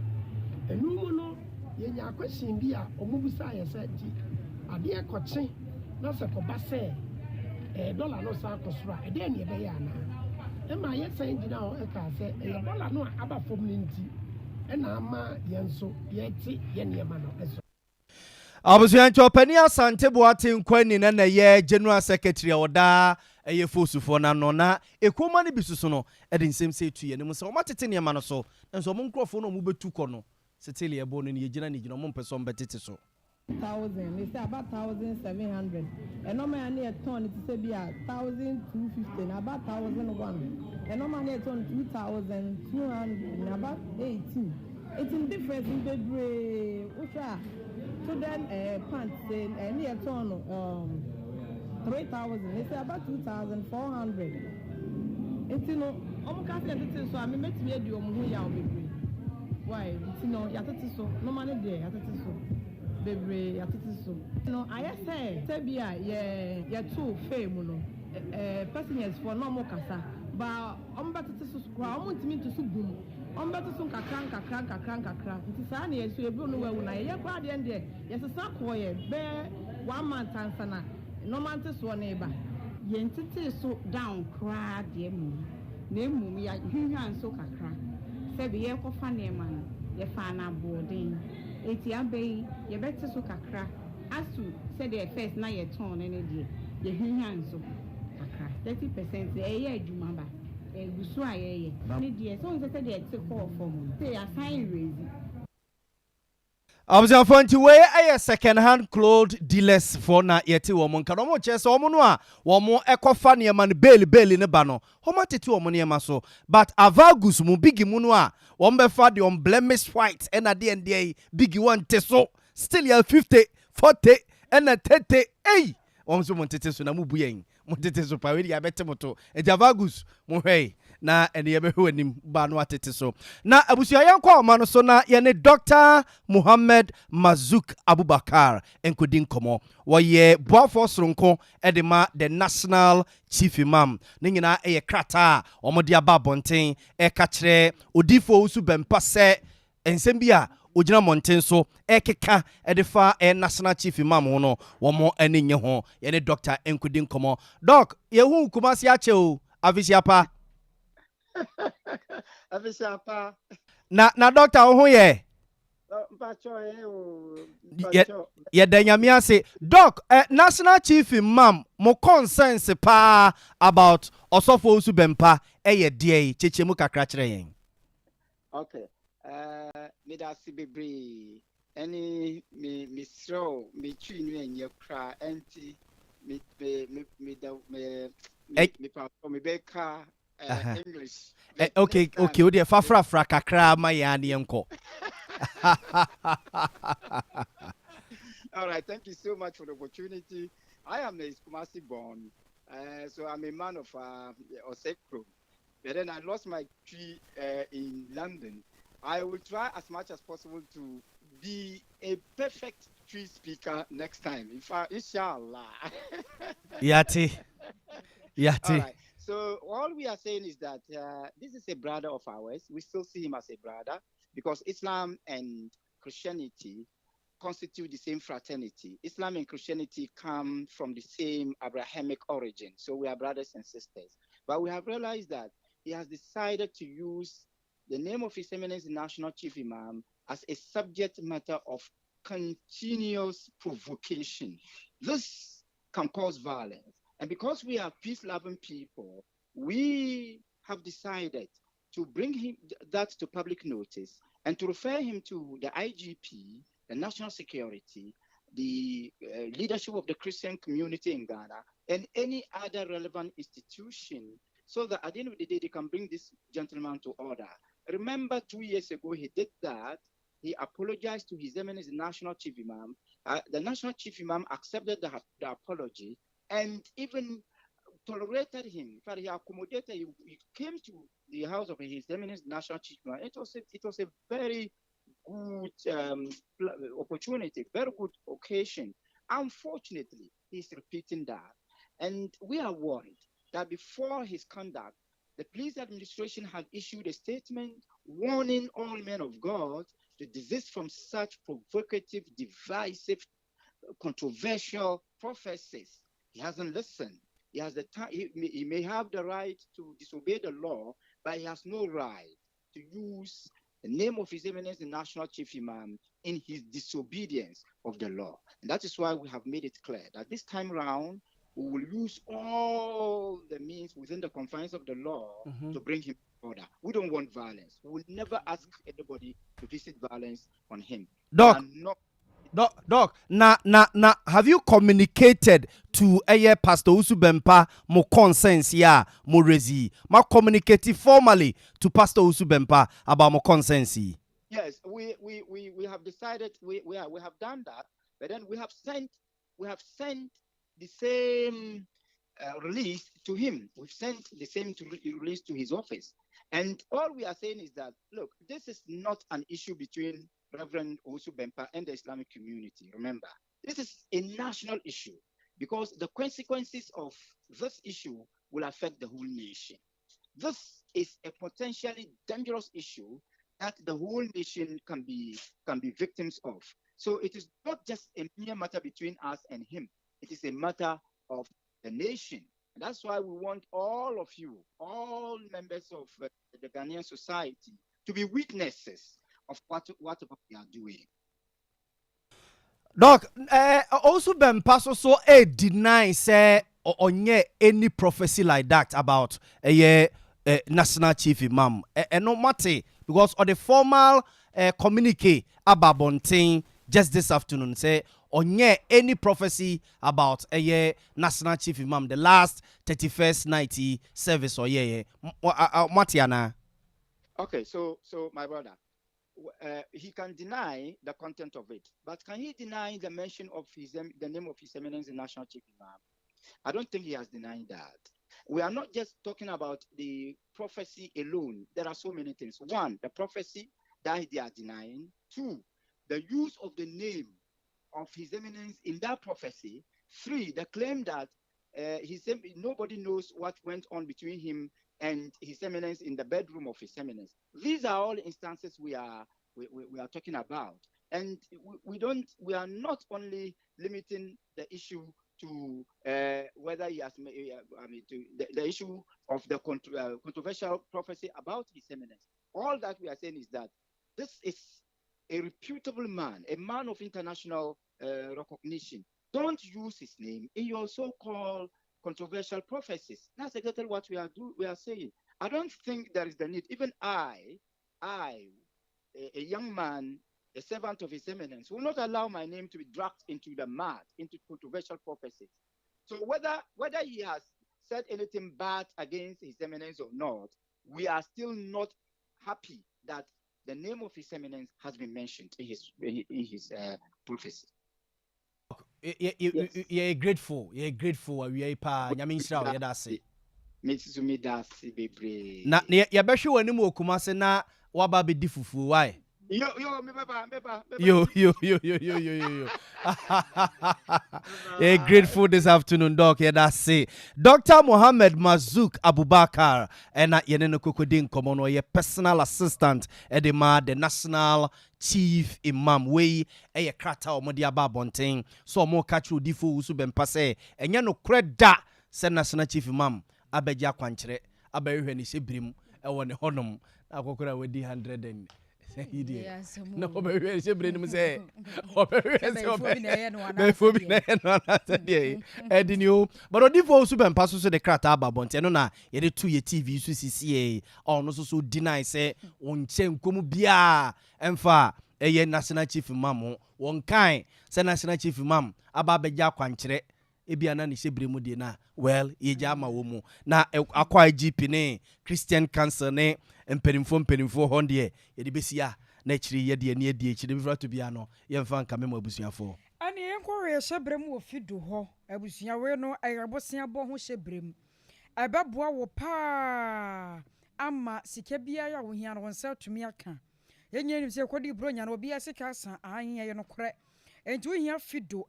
ɛnu mu no yɛnya akɔhyɛn bi a ɔmo bisa yɛ sɛ di adeɛ kɔkye na sɛ kɔba sɛ dollar no saa kɔ soro a ɛdeɛ ne yɛbɛyɛ anaa ɛma yɛsan gyina hɔ ɛkaa sɛ ɛyɛ dollar no a aba fam no nti ɛna ama yɛn nso yɛte yɛ nneɛma no ɛso Abusuancho Pani Asante Boaten Kwenin na ye General Secretary oda eye fosufoɔ na no na ekoma ne bisuso no e de nsɛm sɛ tu ye ne mu sɛ ɔmatete ne ma no so nso ɔmo nkrɔfo no ɔmo betu kɔ no setele ye bo no ne gyina ne gyina ɔmo mpɛ so ɔmbɛtete so 1,000 they say about 1,700 and normal and a ton it say be 1,250 and about 1,001 and normal and a ton 2,200 and about 18 it's in difference in the usha student pants and near ton 3,000 they say about 2,400 it's no can't say so I mean make me do why it's no yatati so no money there yatati so bebre yatati so no I say bia ye too fame no passengers for no more kasa ba ombatati so kwa omuntimi to so bum ombatati so kakran nti saa na yeso ebi no wawu na ye kwa de ende yesesa koye be 1 month ansana no month so na eba ye ntiti so down kra de mu na emu ya hwehwan so kakra se be ye kofa na ema no ye fa na boarding eti abai ye beti so kakra asu said the first na ye ton ene die ye hwehwan so kakra 30% ye adwuma ba gusu ayeye ne die so nse said the take call from say assign raise Abuzafo nti we aye second hand clothes dealers for na yeti wo mo nka no mo che se wo no a wo mo ekofa ne ma no bail ne ba no ho matete wo mo ne ma so but avagus mu bigi mu no a wo mbefa the unblemished white and at the end dey bigi one te so still ya 50 40 and 30 hey wo so mo tete so na mu buyen mo tete so pa we ya bete moto e avagus mo hwei na ene ye behwe nim ba no atete so na abusua yankwa ma no so na ye ne Dr. Muhammad Mazuk Abubakar enkodi nkomo wo ye boafo soronko edema the national chief imam ne nyina eye krata omode aba bonten e ka kire odifo usu bempa se ensem bia ogina monten so ekeka edefa national chief imam no wo mo ane nye ho ye ne Dr. enkodi nkomo doc ye hu kumasi ache o avisiapa Afisiapa. Na doctor ho ye. Mpacho ye danyamia say doc national chief imam mo concerns pa about osofo usu bempa ye die chechemu kakra kire yen. Okay. Me da si bebre any me throw me twi nu enye kra enti me beka English. Okay, o de fafra kakra ma ya ne enko. All right, thank you so much for the opportunity. I am a Kumasi born, so I'm a man of Osekro. But then I lost my tree in London. I will try as much as possible to be a perfect tree speaker next time. Inshallah. Yati. All right. So all we are saying is that this is a brother of ours. We still see him as a brother because Islam and Christianity constitute the same fraternity. Islam and Christianity come from the same Abrahamic origin. So we are brothers and sisters. But we have realized that he has decided to use the name of His Eminence the National Chief Imam as a subject matter of continuous provocation. This can cause violence. And because we are peace-loving people, we have decided to bring him that to public notice and to refer him to the IGP, the national security, the leadership of the Christian community in Ghana, and any other relevant institution, so that at the end of the day, they can bring this gentleman to order. Remember, 2 years ago, he did that. He apologized to His Eminence, the National Chief Imam. The National Chief Imam accepted the apology and even tolerated him. In fact, he accommodated. He came to the house of His Eminence, the National Chief Imam. It was a very good opportunity, very good occasion. Unfortunately, he's repeating that. And we are worried that before his conduct, the police administration had issued a statement warning all men of God to desist from such provocative, divisive, controversial prophecies. He hasn't listened. He has the time. He may have the right to disobey the law, but he has no right to use the name of His Eminence, the National Chief Imam, in his disobedience of the law. And that is why we have made it clear that this time round, we will use all the means within the confines of the law to bring him to order. We don't want violence. We will never ask anybody to visit violence on him. Doc, na have you communicated to Pastor Usubempa mo concerns ya mo rezi? Ma communicate formally to Pastor Usubempa about mo concerns? Yes, we have decided we have done that, but then we have sent the same release to him. We've sent the same release to his office. And all we are saying is that, look, this is not an issue between Reverend Owusu Bempah and the Islamic community. Remember, this is a national issue because the consequences of this issue will affect the whole nation. This is a potentially dangerous issue that the whole nation can be victims of. So it is not just a mere matter between us and him. It is a matter of the nation. And that's why we want all of you, all members of the Ghanaian society, to be witnesses of what we are doing. Doc, also Bempah so deny say onye any prophecy like that about national chief imam. No matter because of the formal communique about Bonting just this afternoon say onye any prophecy about national chief imam the last 31st night service or Matiana. Okay, so my brother, he can deny the content of it, but can he deny the mention of the name of His Eminence, the National Chief Imam? I don't think he has denied that. We are not just talking about the prophecy alone. There are so many things. One, the prophecy that they are denying. Two, the use of the name of His Eminence in that prophecy. Three, the claim that nobody knows what went on between him and His Eminence in the bedroom of His Eminence. These are all instances we are talking about, and we are not only limiting the issue to whether he has to the issue of the controversial prophecy about His Eminence. All that we are saying is that this is a reputable man, a man of international recognition. Don't use his name in your so-called controversial prophecies. That's exactly what we are saying. I don't think there is the need. Even I, a young man, a servant of His Eminence, will not allow my name to be dragged into the mud, into controversial prophecies. So whether he has said anything bad against His Eminence or not, we are still not happy that the name of His Eminence has been mentioned in his prophecy. You're grateful. You're grateful. We are pa. Nyaminsra we da se. Metsumi da se bebre. Na ya behwe wani mu okuma se na waba be di fufu why? me baba. Yo. Yeah, grateful this afternoon, Doc. Yeah, that's it. Dr. Mohammed Mazouk Abubakar, and at Yeneno Kokodin Komono, your personal assistant, Edema, the national chief imam, way a krata or Modia Babonting, so more catch you diffu Suben Passe, and Yano Creda, send national chief imam, Abeja Quantre, Abehu Shibrim, I want a honum, I walk around with the 100 and. No, baby, she bring him say, but on the phone, super passes to the crata babont, and on a 2 year TV, CCA, or no so deny say, on chain kumubia, and far a national chief mammo, one kind, say national chief mam, ababeja quantre. Ebiana ni shebremu de na well yejama wo mu na akwa GP ne Christian cancer ne mperimfo honde ye de besia na chiri ye de ne de chiri bifra to bia no ye mfa nka memo abusuafo ani enkwore ye shebremu wo fido ho abusua we no ayabosia bo ho shebremu abeboa wo pa ama sika bia ya wo hia no wonsa tumi aka yenye ni se kodi bro nya no bia sika san ahye ye no kore enti wo hia fido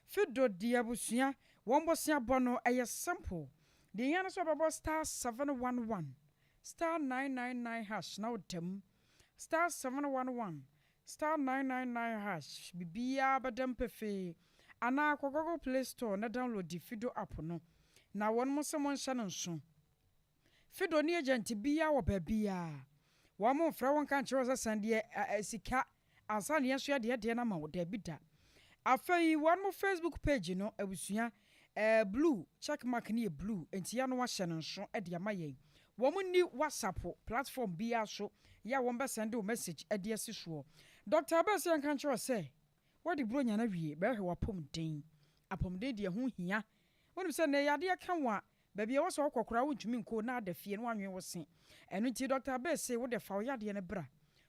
fido dia busua wombosia bono eye simple de yana so babo star 711 star 999 hash na utem star 711 star 999 hash bibia badam pefe ana Google Play Store na download di fido app no na won mo se mo nhyɛ no nso fido ni agent bia wo babia wo mo fra won kan kyerɛ sande sika ansa ne yaso de na ma wo da bida afei one mo Facebook page no abusua blue check mark ne blue enti ya no wa hyɛ no nso de amaye wo mo ni WhatsApp platform bia so ya wo mba send o message de asiso Dr. Abasi an kan kyerɛ sɛ wodi bro nya na wie be hwe wapomden apomden de ho hia wonu sɛ ne yade aka wa baabi e wo so kokora wontumi nko na adafie no anwe wo se eno ti Dr. Abasi wo de fa wo yade ne bra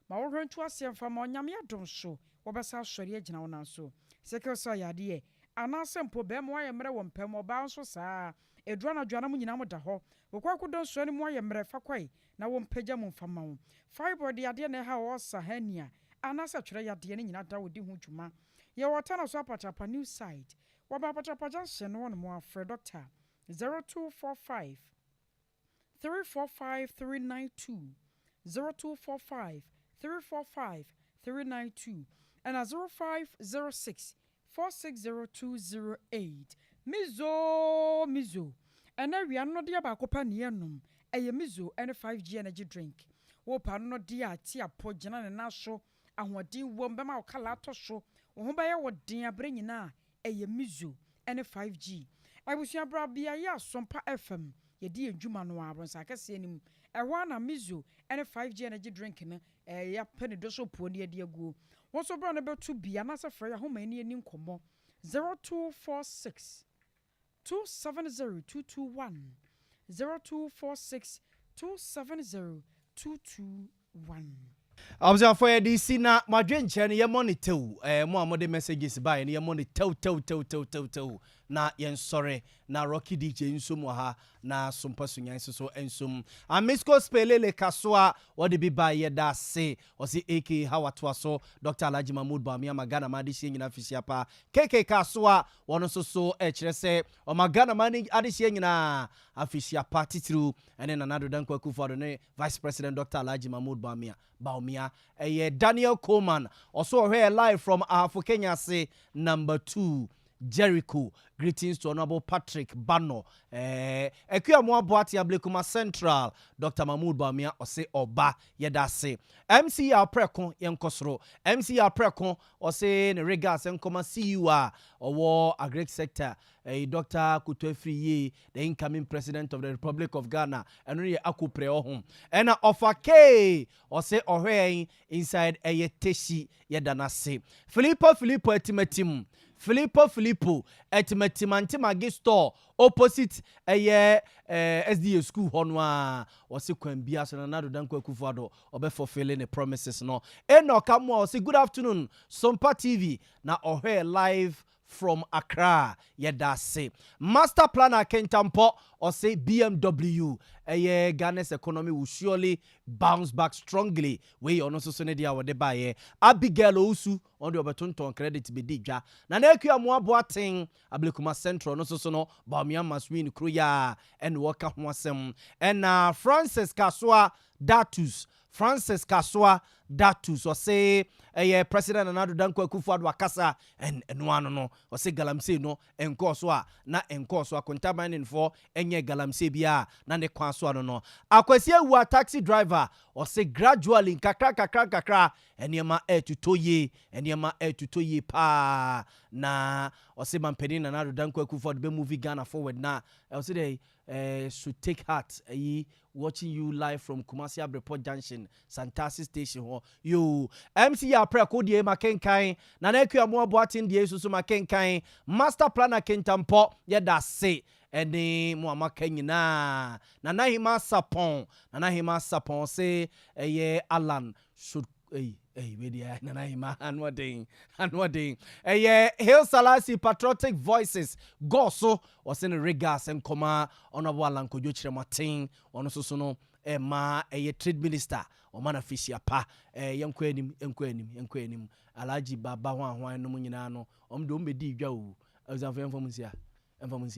ma wo hwentu asem fa ma onyame adom so wo besa sɔre agina wo na so seke so yade anase mpo be mo ayemre wo mpem oba nso saa edura na dwana mo nyina mo da ho wo kwa kodon so ne mo ayemre fa kwai na wo mpagya mo mfama wo fiber de yade ne ha wo sahania anase twere yade ne nyina da wo di ho dwuma ye wota na so apachapa new site wo ba apachapa junction no mo afre doctor 0245 345 392 0245 345 392 and 0506 460208 mizo and we are not dear bakopa nianum a mizo and a 5G energy drink wo pa no dia ti apogena na naso ahodi wo mbema okala to so wo ba ye wo din abre nyina a mizo and a 5G abusua bra bia ya Sompa FM ye di edwuma no abronsa kase anim ewa na mizo and a 5G energy drink na ya pene do so po ne ade aguo won so bra na betu bia na se frɛ ya homa ni nkomo 0246 270 221 0246 270 221 Observe for the sina madwenche ye monitor mo amode messages by ye monitor na yen sorry na Rocky DJ nsum ha na Sompa sunyan so ensum amisko spelele kasoa what be by ye da say o si AK hawato so Dr. Alhaji Mahmood Bawumia magana madi sie nyina fisia pa KK kasoa wono so kire se o magana mani adi sie nyina afisia pa titru ene na nado dan kwaku for ne Vice President Dr. Alhaji Mahmood Bawumia Daniel Coleman also here live from Kenya say number 2 Jericho. Greetings to Honorable Patrick Bano. Ekuya mo aboati Ablekuma Central. Dr. Mahmood Bawumia ose oba yedase. MCR Prekon yenkosro. MCR Prekon ose ne regards enkoma CUA owo agric sector. Dr. Kutwefriye, the incoming president of the Republic of Ghana, and really akupre ohum. And offer K or say ohe inside a teshi yedanase. Filippo etimetim. Filippo etimetim store opposite SDA school honwa or se kwambia so na do dan kwakufado obe fulfilling the promises no. Eno kamo say good afternoon Sompa TV na ohe live from Accra. Yedase. Master planner Kentampo or say BMW. Ghana's economy will surely bounce back strongly. We on also sonne dia wode baye. Abigail Osu on the obetonton credit be dija. Na na ekua mo aboaten Ablekuma Central no so no Bawumia Maswin Kruya and Waka ho asem. And Francis Kaswa Datus or say President Nana Danko Akufo-Addo akasa and no no or say galamsey no enko so a na enko so akonta mining for enye galamsey bia na ne kwan so no akwasi awu taxi driver or say gradually kakra enema to toye pa na or say mampeni Nana Danko Akufo-Addo be movie Ghana forward na I say should take heart watching you live from Kumasi Abreport Junction, Santasi Station. You MC Apre Kodie Makenkai, Naneku Amwa Boatin die Susu Makenkai, Master Planner Kentampo, yeda say. Ene Muama Kenyina, Nanahima Sapon, say, Alan should. Nanahima, and what day. Hail Salasi Patriotic Voices, Goso, was in regas and Koma, Honorable Alan Kojuchi Martin, on Sosono, trade minister, or Manafisia Pa, Yankwenim, Alaji Baba Wan, no Munano, Dombe Di Joe, as of Informancia,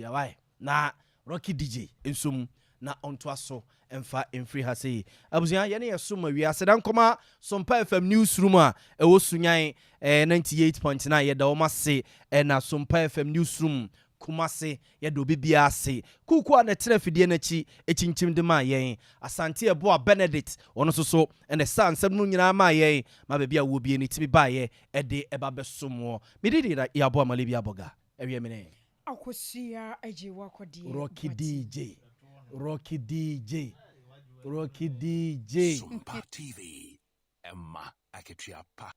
why? Na Rocky DJ, in sum. Na ontwaso emfa emfri ha sei abuzia ye ne yesoma wi asedan koma Sompa FM newsroom a ewo sunyan 98.9 ye da o mase na Sompa FM newsroom Kumase ye do bibia ase kuku a ne trafidie na chi echinchim de ma yen asante ebo a Benedict ono so ene sansem no nyina ma yen ma ba bia wo bie ni timi ba ye de eba besomo mididi ya bo amale bia boga ewie mene akosia eje wakodie Rocky DJ. Sompa TV. Emma Aketriapa.